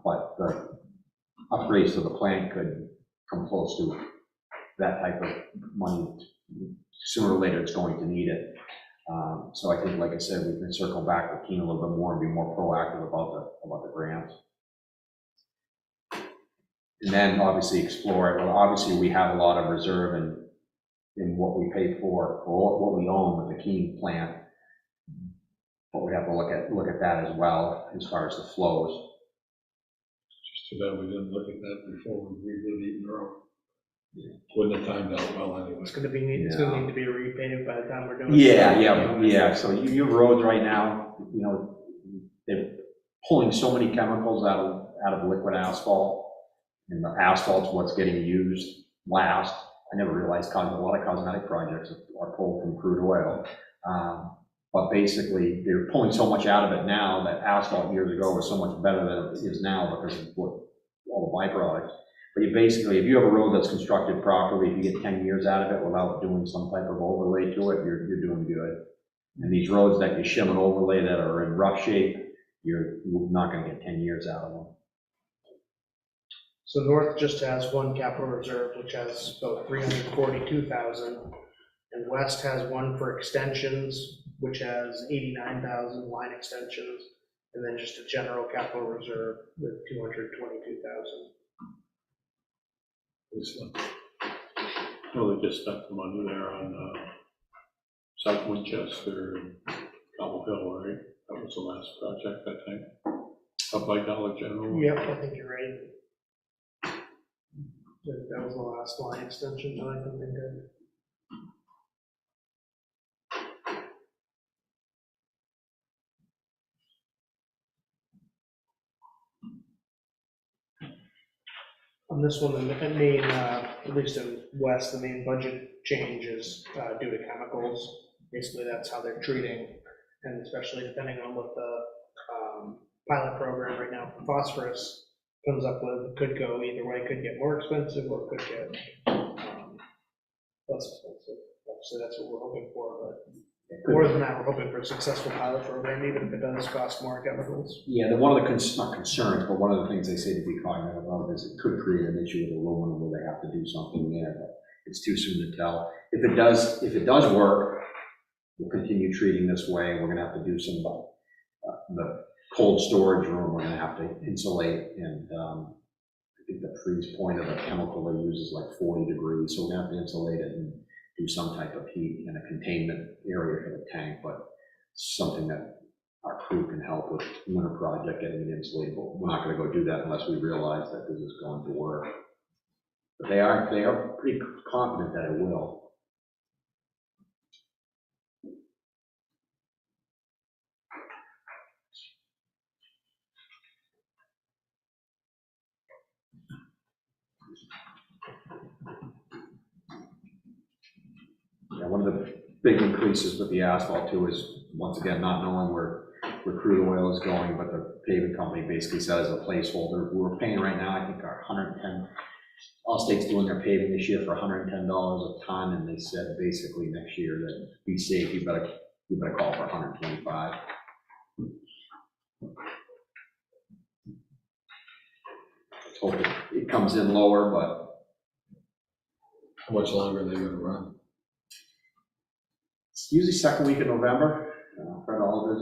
But the upgrades to the plant could come close to that type of money. Sooner or later, it's going to need it. So I think, like I said, we can circle back with Keene a little bit more and be more proactive about the grants. And then obviously explore it. Well, obviously we have a lot of reserve in what we pay for what we own with the Keene plant. But we have to look at that as well as far as the flows. just too bad we didn't look at that before we redid Eaton Road. Wouldn't have timed out well anyway. It's gonna need to be repaved by the time we're doing. Yeah, so your roads right now, you know, they're pulling so many chemicals out of liquid asphalt, and the asphalt's what's getting used last. I never realized a lot of cosmetic projects are pulled from crude oil. But basically, they're pulling so much out of it now that asphalt years ago was so much better than it is now because of all the byproducts. But you basically, if you have a road that's constructed properly, if you get 10 years out of it without doing some type of overlay to it, you're doing good. And these roads that you shim and overlay that are in rough shape, you're not going to get 10 years out of them. So North just has one capital reserve, which has about 342,000, and West has one for extensions, which has 89,000 line extensions, and then just a general capital reserve with 222,000. This one. Well, they just spent the money there on South Winchester and Cobble Hill, right? That was the last project, I think, up by Dollar General. Yep, I think you're right. That was the last line extension that I can think of. On this one, the main, at least in West, the main budget change is due to chemicals. Basically, that's how they're treating, and especially depending on what the pilot program right now for phosphorus comes up with, could go either way, could get more expensive or could get less expensive. So that's what we're hoping for, but more than that, we're hoping for a successful pilot program, even if it does cost more chemicals. Yeah, one of the, not concerns, but one of the things they say to be cognizant of is it could create an issue with aluminum where they have to do something there, but it's too soon to tell. If it does work, we'll continue treating this way. We're gonna have to do some, the cold storage room, we're gonna have to insulate, and I think the freeze point of the chemical they use is like 40 degrees, so we're gonna have to insulate it and do some type of heat in a containment area for the tank, but something that our crew can help with winter project, getting it insulated. But we're not gonna go do that unless we realize that this is going to work. But they are pretty confident that it will. Yeah, one of the big increases with the asphalt too is, once again, not knowing where crude oil is going, but the paving company basically said as a placeholder, we're paying right now, I think, our 110, Allstate's doing their paving this year for $110 a ton, and they said basically next year that to be safe, you better call for 125. Let's hope it comes in lower, but How much longer are they gonna run? it's usually second week of November. Fred Oliver's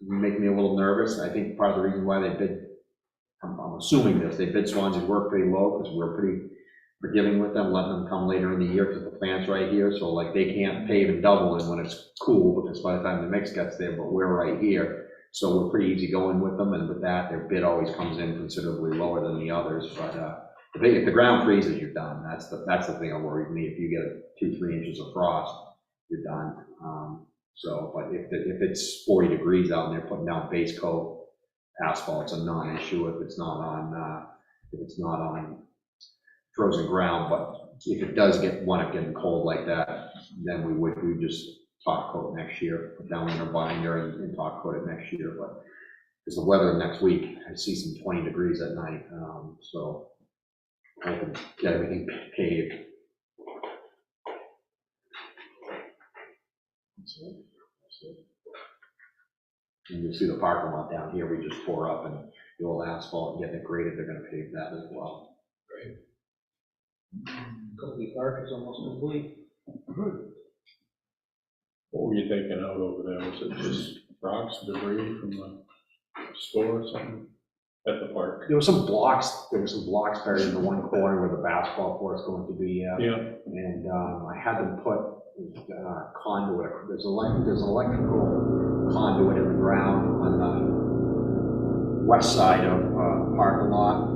make me a little nervous. I think part of the reason why they bid, I'm assuming this, they bid Swanzey's work pretty low because we're pretty forgiving with them, letting them come later in the year because the plant's right here. So like they can't pave and double in when it's cool, because by the time the mix gets there, but we're right here. So we're pretty easy going with them, and with that, their bid always comes in considerably lower than the others. But if the ground freezes, you're done. That's the thing that worries me. If you get 2-3 inches of frost, you're done. But if it's 40 degrees out and they're putting down base coat asphalt's a non-issue if it's not on frozen ground. But if it does wind up getting cold like that, then we just top coat next year, put down winter binder and top coat it next year. But because the weather next week, I see some 20 degrees at night, so I can get everything paved. And you'll see the parking lot down here, we just tore up, and the old asphalt, and get it graded, they're gonna pave that as well. Colby Park is almost complete. What were you taking out over there? Was it just rocks, debris from the store or something at the park? There were some blocks buried in the one corner where the basketball court is going to be. Yeah. And I had them put conduit, there's an electrical conduit in the ground on the west side of the parking lot.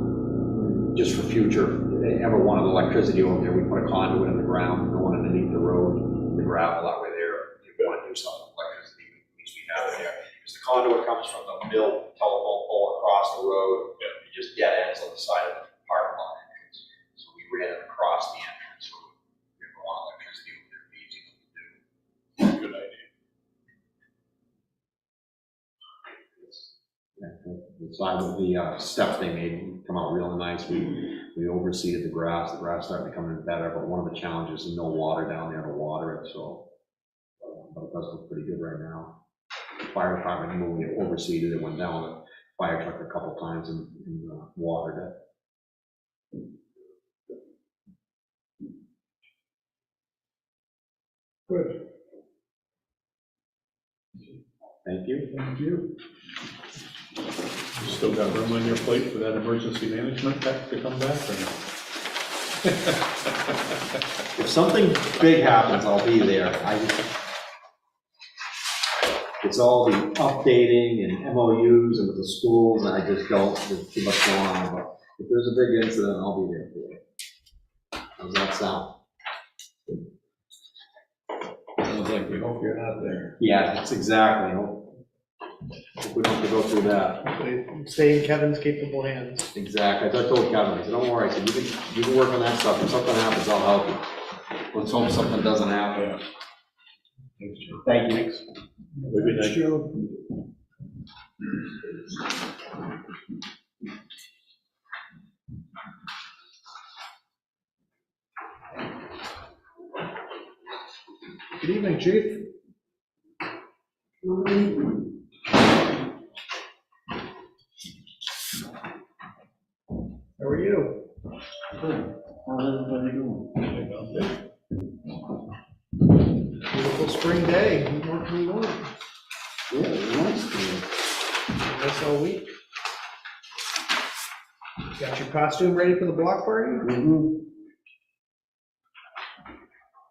just for future, if they ever wanted electricity over there, we put a conduit in the ground, going underneath the road, the gravel that way there. If you want to do something with electricity, at least we have it there. Because the conduit comes from the mill telephone pole across the road, it just dead ends on the side of the parking lot entrance. So we ran it across the entrance, so if you want electricity over there, it'd be easy to do. Good idea. The side of the steps they made come out really nice. We overseeded the grass started becoming better, but one of the challenges is no water down there to water it, so, but it does look pretty good right now. The fire department moved it, overseeded it, went down with a fire truck a couple times and watered it. Good, Thank you. thank you. You still got room on your plate for that emergency management tech to come back, or no? If something big happens, I'll be there. It's all the updating and MOUs and with the schools, and I just don't, there's too much going on, but if there's a big incident, I'll be there for it. How's that sound? Sounds like we hope you're not there. Yeah, that's exactly. Hope we don't have to go through that. Hopefully stay in Kevin's capable hands. Exactly. As I told Kevin, I said, don't worry, I said, you can work on that stuff. If something happens, I'll help you. Let's hope something doesn't happen. Thank you. Maybe Thanks, next. Joe. Good evening, Chief. How are you? Good. How's everybody doing? Beautiful spring day. What can you want? Yeah, it's nice to you. Nice all week. Got your costume ready for the block party? Mm-hmm.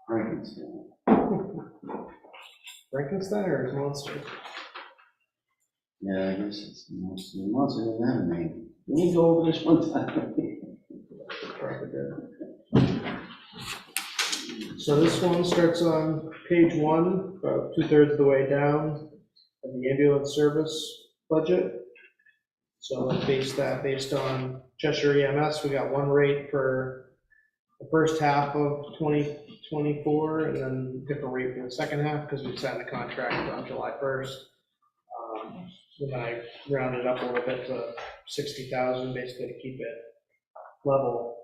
Frankenstein. Frankenstein or his monster? Yeah, I guess it's the monster doesn't have a name. Let me go over this one time. Probably did. So this one starts on page 1, about 2/3 of the way down, of the ambulance service budget. So let's base that based on Cheshire EMS. We got one rate for the first half of 2024, and then different rate for the second half, because we signed the contract on July 1st. Then I rounded up a little bit to 60,000, basically to keep it level.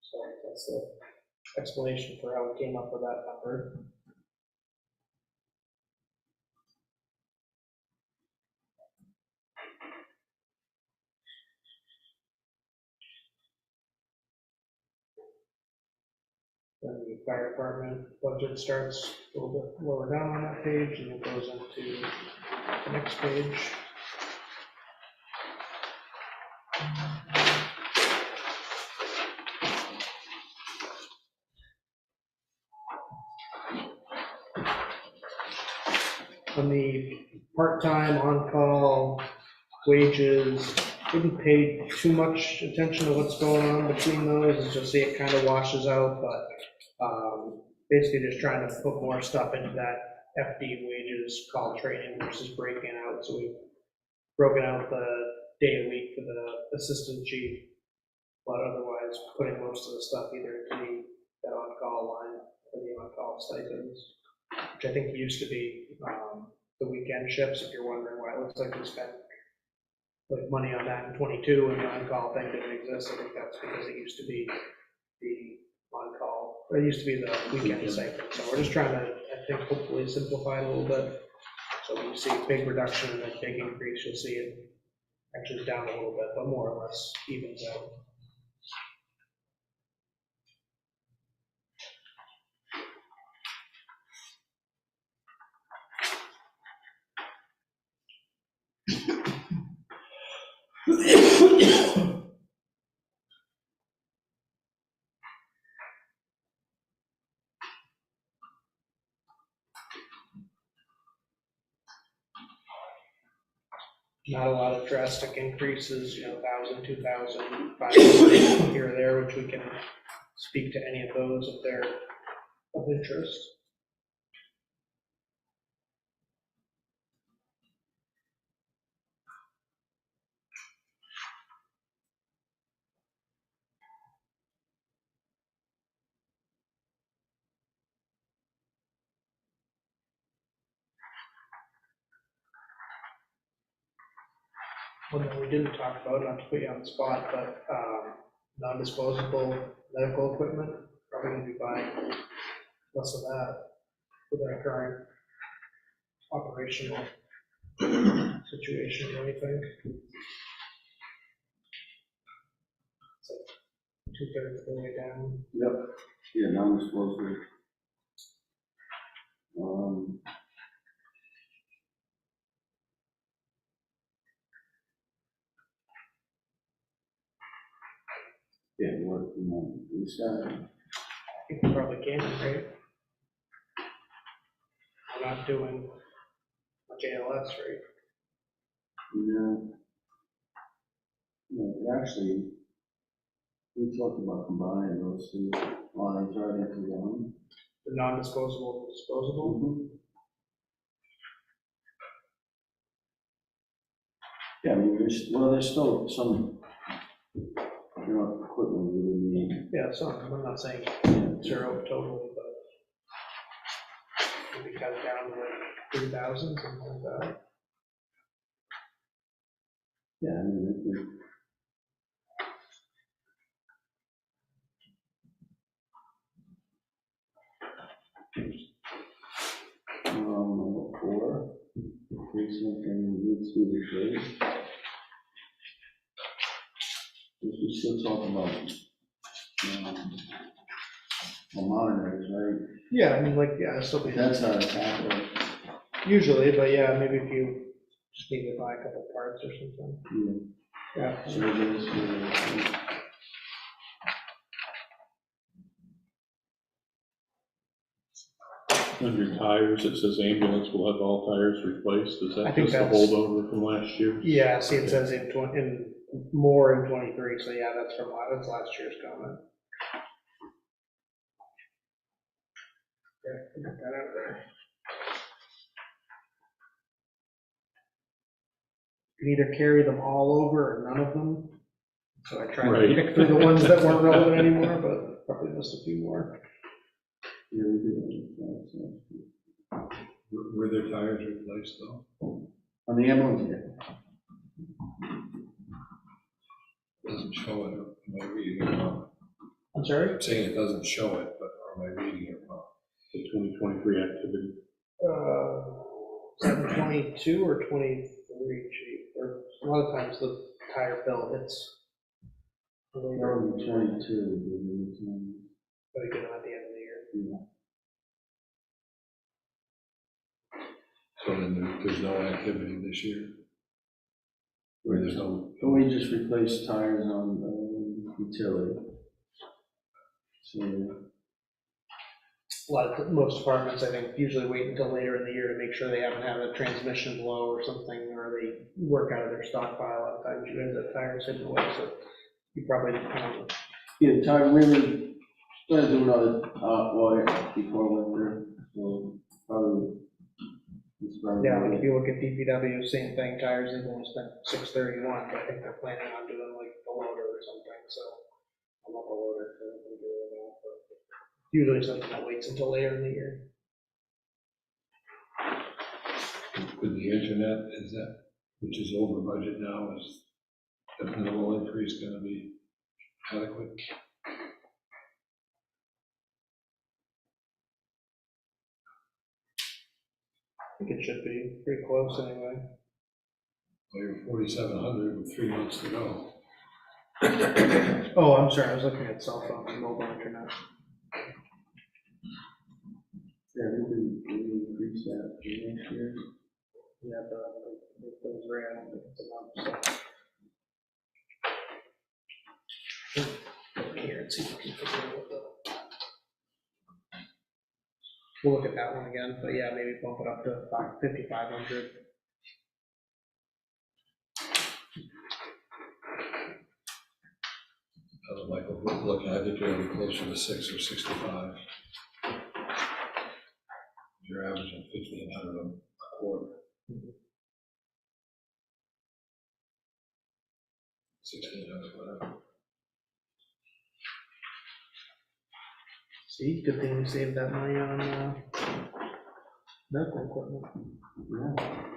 So that's the explanation for how we came up with that number. Then the fire department budget starts a little bit lower down on that page, and it goes into the next page. On the part-time on-call wages, didn't pay too much attention to what's going on between those, as you'll see it kind of washes out, but basically just trying to put more stuff into that FD wages, call training versus breaking out. So we've broken out the day a week for the assistant chief, but otherwise putting most of the stuff either into that on-call line or the on-call stipends, which I think used to be the weekend shifts, if you're wondering why it looks like we spent like money on that in 22 and the on-call thing didn't exist. I think that's because it used to be the on-call, it used to be the weekend stipend. So we're just trying to, I think, hopefully simplify it a little bit. So when you see a big reduction and a big increase, you'll see it actually down a little bit, but more or less evens out. Not a lot of drastic increases, 1,000, 2,000, 500 here or there, which we can speak to any of those if they're of interest. One that we didn't talk about, not to put you on the spot, but non-disposable medical equipment, probably gonna be buying less of that with our current operational situation, what do you think? It's like 2/3 of the way down. Yep, yeah, non-disposable. Yeah, work from home, I think we probably can, right? We're not doing much ALS, right? No. No, actually, we talked about combining those two lines right into one. The non-disposable, disposable. Yeah, I mean, there's still some, equipment we would need. Yeah, so I'm not saying zero totally, but maybe cut it down to like 3,000, something like that. Yeah, I mean, number 4, in case something needs to be replaced. We still talk about, monitors, right? Yeah, I mean, like, yeah, so But that's not a capital. usually, but yeah, maybe if you just need to buy a couple parts or something. Yeah. Surveys, Under tires, it says ambulance will have all tires replaced. Is I that think just a that's- holdover from last year? Yeah, see, it says more in 23, so yeah, that's that's last year's comment. Yeah, get that out of there. You can either carry them all over or none of them. So I tried to Right. pick through the ones that weren't relevant anymore, but probably missed a few more. yeah, we do. Were their tires replaced though? On the ambulance, yeah. Doesn't show it, am I reading it wrong? I'm sorry? I'm saying it doesn't show it, but am I reading it wrong? The 2023 activity. 22 or 23, chief, or a lot of times the tire bill hits later, Probably 22. but again, at the end of the year. Yeah. So then there's no activity this year? Or there's no, But we just replaced tires on utility. So, Most departments, I think, usually wait until later in the year to make sure they haven't had a transmission blow or something, or they work out of their stockpile. A lot of times you guys have tires hidden away, so you probably, yeah, tire really, gonna do another audit before winter, so probably. yeah, like if you look at DPW, same thing, tires, they've only spent 631, but I think they're planning on doing like the loader or something, so I'm not the loader, so I don't think you're really know, but usually something that waits until later in the year. with the internet, is that, which is over budget now, is the minimal increase gonna be adequate? I think it should be pretty close anyway. Well, you're 4,700 with 3 months to go. Oh, I'm sorry, I was looking at cell phone and mobile internet. Yeah, we can increase that for next year. Yeah, but I don't think those ran, I don't think it's enough, so. Look here and see if we can figure out what the. We'll look at that one again, but yeah, maybe bump it up to 5,500. Michael, look, I think you're gonna be closer to 6 or 65. You're averaging 1,500 a quarter. 1,600, whatever. See, good thing we saved that money on medical equipment. Yeah.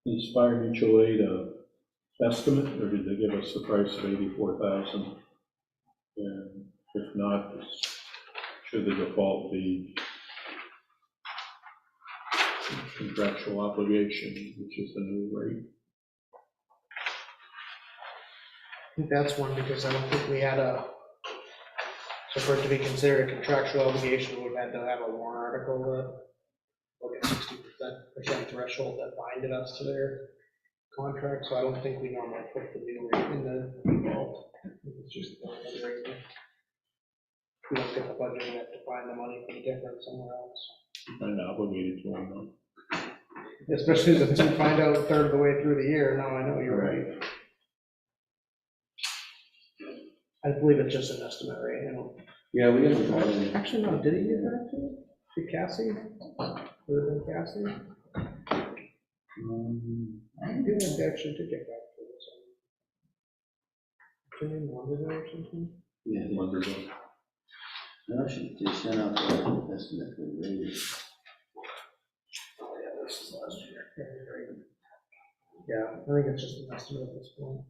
Is fire mutual aid a estimate, or did they give us the price of 84,000? And if not, should the default be contractual obligation, which is the new rate? I think that's one, because I don't think we had so for it to be considered a contractual obligation, we would have had to have a warrant article that look at 60% threshold that binded us to their contract, so I don't think we normally put the new rate in the default. It's just the old rate. We don't get the budget, we have to find the money for the difference somewhere else. Kind of obligated to them, Especially since we find out a third of the way through the year. No, I know, you're right. I believe it's just an estimate, right? I don't. Yeah, we haven't got any. Actually, no, did he get back to it? Did Cassie? Would it have been Cassie? I think they actually did get back to it. Her name Wonderful or something? Yeah, wonderful. no, they sent out the estimate for the raise. Oh, yeah, this is last year. Yeah, I think it's just an estimate at this point.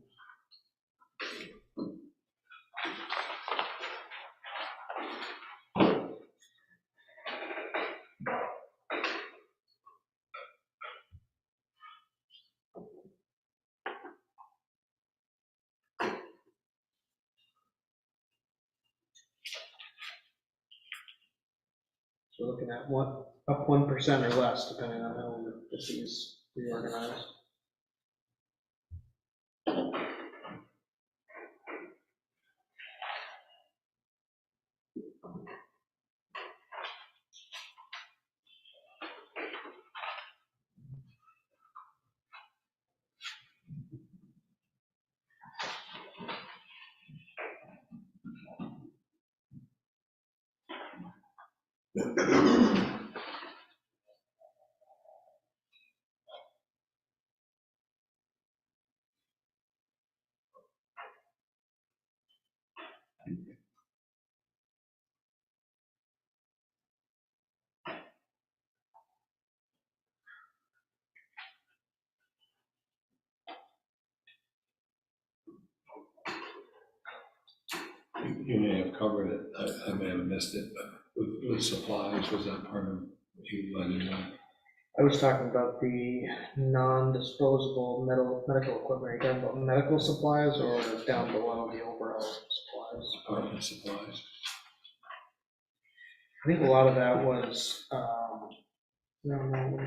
So we're looking at up 1% or less, depending on how the fees reorganized. You may have covered it, I may have missed it, but with supplies, was that part of what you letting know? I was talking about the non-disposable medical equipment. Are you talking about medical supplies or down below the overall supplies? Department supplies. I think a lot of that was, no,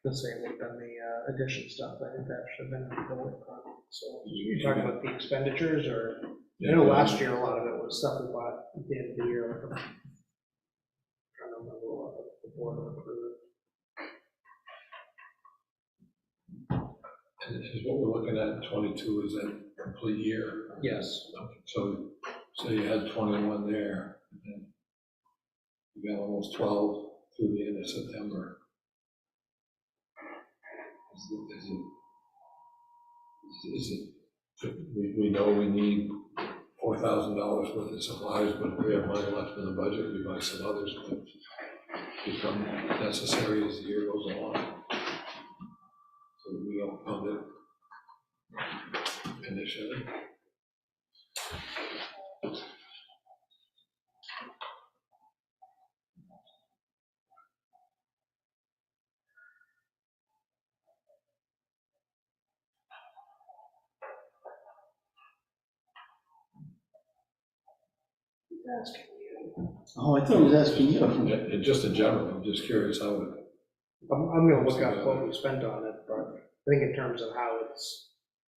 let's say it would have been the addition stuff. I think that should have been in the work product. So you're talking about the expenditures, or, I know last year a lot of it was stuff we bought at the end of the year. I'm trying to remember what the board approved. And this is what we're looking at in 22, is that complete year? Yes. So you had 21 there, and then you got almost 12 through the end of September. Is it we know we need $4,000 worth of supplies, but if we have money left in the budget, we buy some others, but become necessary as the year goes along. So that we don't fund it initially. Oh, I thought he was asking you. Just in general, I'm just curious how it. I'm gonna look up what we spent on it, but I think in terms of how it's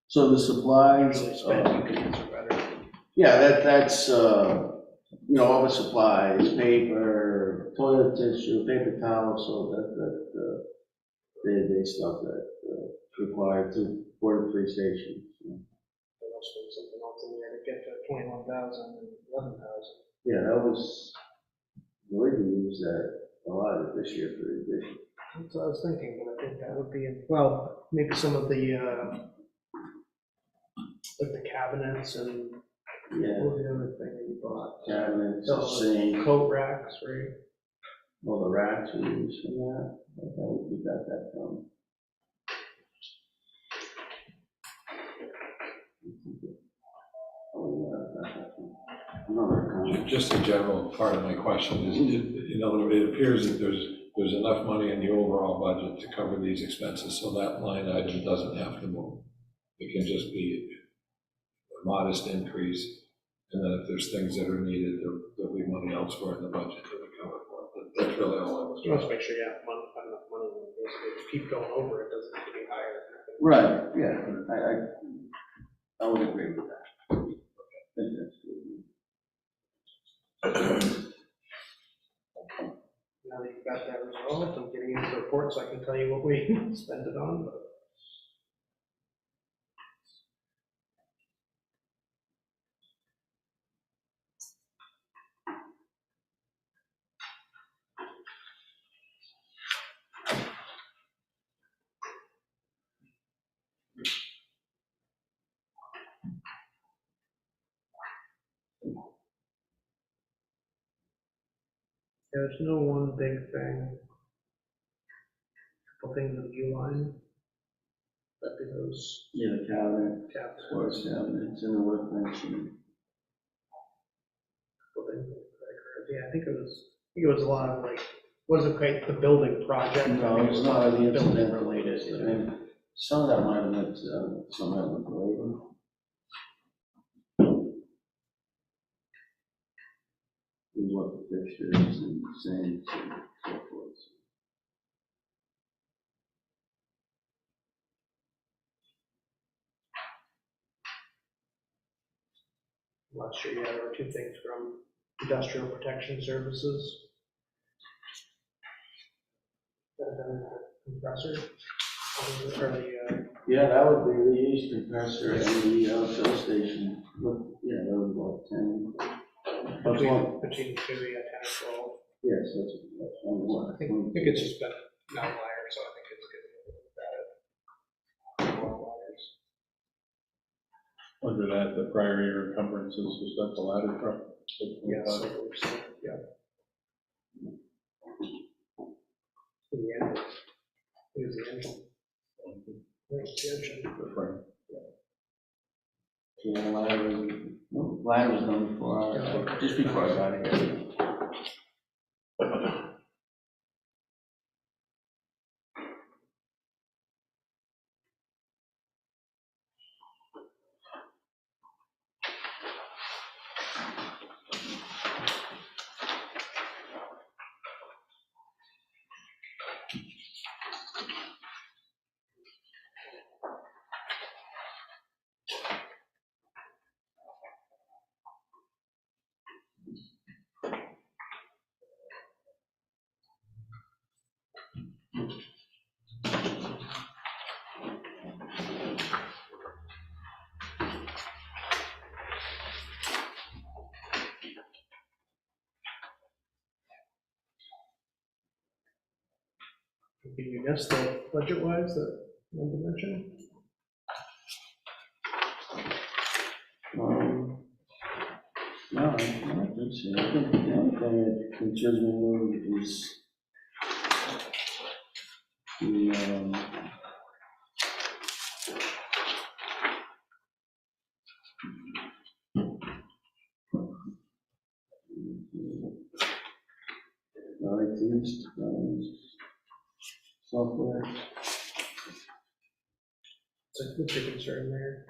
So the supplies, usually spent, you can answer better. yeah, that's, you know, all the supplies, paper, toilet tissue, paper towels, so day-to-day stuff that required to board the 3 stations. There must be something else in there to get to 21,000 and 11,000. Yeah, that was, really, we used that a lot of it this year for the addition. That's what I was thinking, but I think that would be, well, maybe some of the, like the cabinets and Yeah, what was the other thing that you bought? cabinets, Oh, sink, Coat racks, right? all the racks we used from that, we got that from. Oh, yeah, I got that from another account. Just a general part of my question is, you know, it appears that there's enough money in the overall budget to cover these expenses, so that line item doesn't have to move. It can just be a modest increase, and then if there's things that are needed, there'll be money elsewhere in the budget that we cover for. But that's really all I was You must trying. make sure you have enough money, basically, if you keep going over, it doesn't have to be higher. Right, yeah, I would agree with that. I think that's good. Now that you've got that resolved, I'm getting into the report, so I can tell you what we spent it on, but. There's no one big thing. Couple things with U-line. That be those Yeah, the cabinet, caps. sports cabinets, and the workbench, and Couple things with credit cards. Yeah, I think it was a lot of like, wasn't quite the building project. no, I think it's not the building incident related. related. I mean, some of that might have went, some of that went to labor. We looked at fixtures and sinks and so forth. Last year, yeah, there were 2 things from industrial protection services. Compressor, or the, Yeah, that would be the east compressor and the fill station. Look, yeah, that was about 10. That's one, between the 2, yeah, 10 or 12. yes, that's one. I think it's just been an outlier, so I think it's good to look at it. Outliers. Under that, the prior year encumbrances, was that the ladder truck? Yeah, so, yeah. The engine. It was the engine. It's the engine. The frame. Yeah, ladder was done before, just before I got here. Did you miss the budget-wise that Linda mentioned? No, I don't think so. I think the only thing that concerns me a little is the, software. What's your concern there?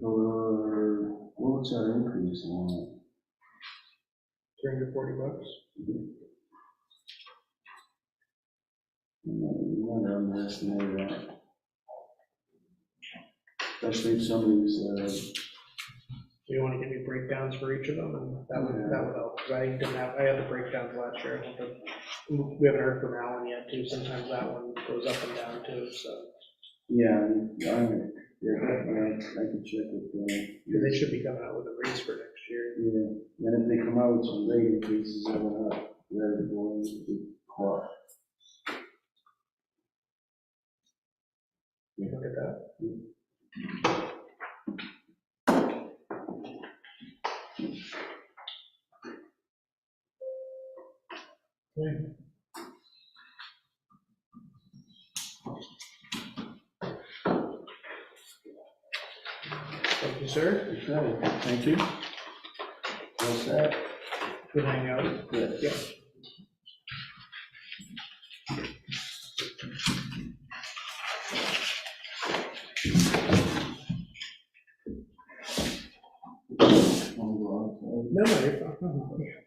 Or what's our increase on $340? You want to underestimate that. Especially if somebody's, Do you want to give me breakdowns for each of them, and that would help, because I had the breakdowns last year. We haven't heard from Alan yet, too, sometimes that one goes up and down, too, so. yeah, I can check with Because they should be coming out with a raise for next year. yeah, and if they come out with some rate increases, I will not, they're going to be caught. Look at that. Okay. Thank you, sir. Okay, thank you. What's that? Good hang out. Good. Yeah. No, you're fine.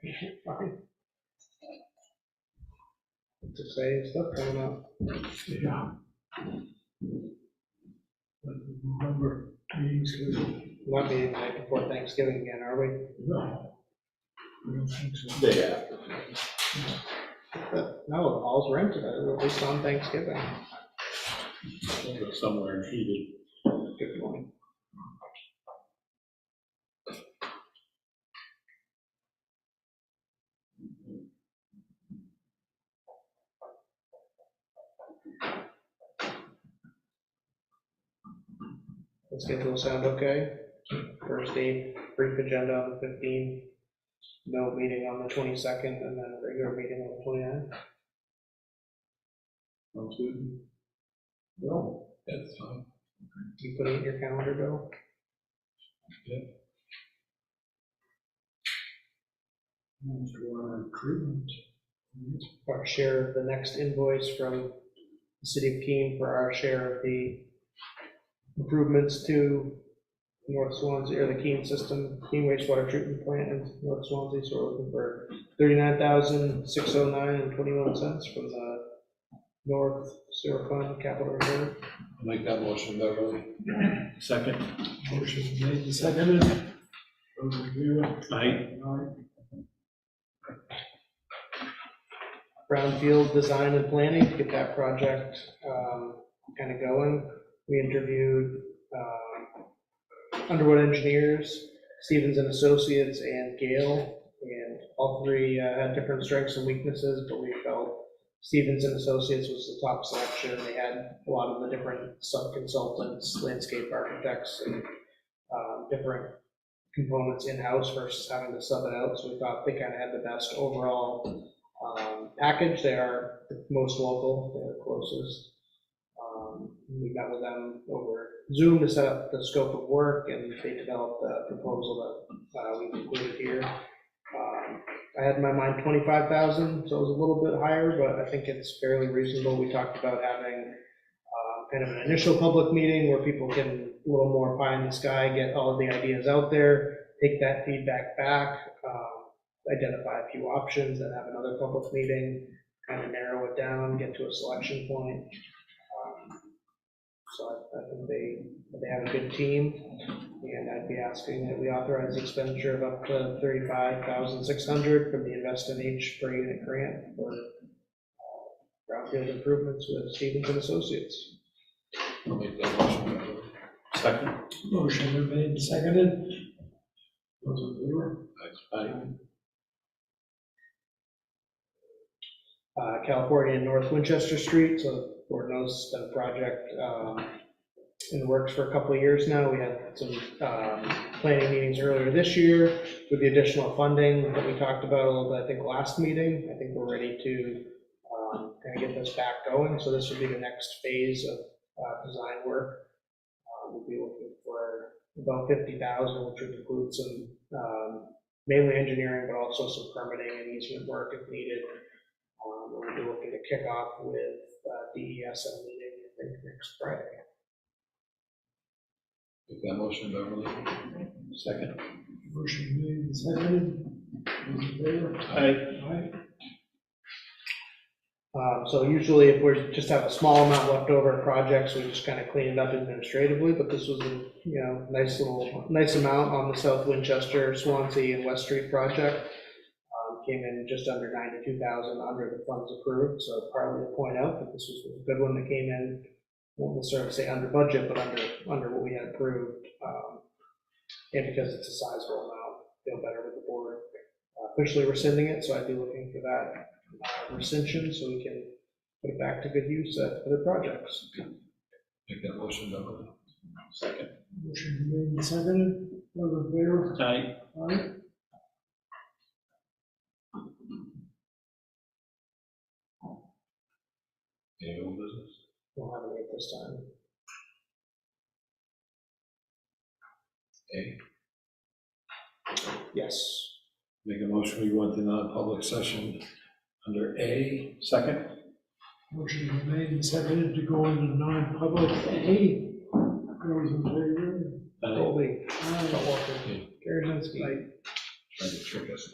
You're fine. It's exciting stuff coming up. Yeah. But remember, meetings scheduled. Not being the night before Thanksgiving again, are we? No. I don't think so. Day after. No, the hall's rented, at least on Thanksgiving. But somewhere heated. Good morning. The schedule sound okay? First day, brief agenda on the 15th, no meeting on the 22nd, and then a regular meeting on the 29th. Sounds good. No. That's fine. You put it in your calendar, Bill? Most of our treatment. Our share of the next invoice from the city of Keene for our share of the improvements to North Swanzey, or the Keene system, Keene wastewater treatment plant in North Swanzey, so we're looking for $39,609.21 from the North Sewer Fund Capital Reserve. I'll make that motion, Beverly. Second. Motion made and seconded. Those in favor? Aye. Brownfield design and planning to get that project kind of going. We interviewed Underwood Engineers, Stevens and Associates, and Gale, and all three had different strengths and weaknesses, but we felt Stevens and Associates was the top selection. They had a lot of the different sub-consultants, landscape architects, and different components in-house versus having to sub it out, so we thought they kind of had the best overall package. They are the most local, they're the closest. We met with them over Zoom to set up the scope of work, and they developed a proposal that we've included here. I had in my mind 25,000, so it was a little bit higher, but I think it's fairly reasonable. We talked about having kind of an initial public meeting where people can a little more pie in the sky, get all of the ideas out there, take that feedback back, identify a few options, then have another public meeting, kind of narrow it down, get to a selection point. So I think they have a good team, and I'd be asking that we authorize the expenditure of up to $35,600 from the Invest in H per unit grant for brownfield improvements with Stevens and Associates. I'll make that motion, Beverly. Second. Motion been made and seconded. Those in favor? Aye. California and North Winchester Street, so Fortner's done a project in the works for a couple of years now. We had some planning meetings earlier this year with the additional funding that we talked about a little bit, I think, last meeting. I think we're ready to kind of get this back going. So this will be the next phase of design work. We'll be looking for about 50,000, which would include some mainly engineering, but also some permitting and easement work if needed. We'll be looking to kick off with DES at a meeting, I think, next Friday. Make that motion, Beverly. Second. Motion made and seconded. Those in favor? Aye. Aye. So usually if we just have a small amount left over in projects, we just kind of clean it up administratively, but this was a, nice amount on the South Winchester, Swanzey, and West Street project. Came in just under 92,000 under the funds approved, so partly to point out that this was a good one that came in, won't necessarily say under budget, but under what we had approved. And because it's a sizable amount, feel better with the board officially rescinding it, so I'd be looking for that rescission so we can put it back to good use at other projects. Make that motion, Beverly. Second. Motion made and seconded. Those in favor? Aye. Aye. Any old business? We'll have it at this time. A. Yes. Make a motion, we go into non-public session under A. Second? Motion is made and seconded to go into non-public. A. Those in favor? Aye. Colby. Aye. Walker. Okay. Karazinski. Trying to trick us.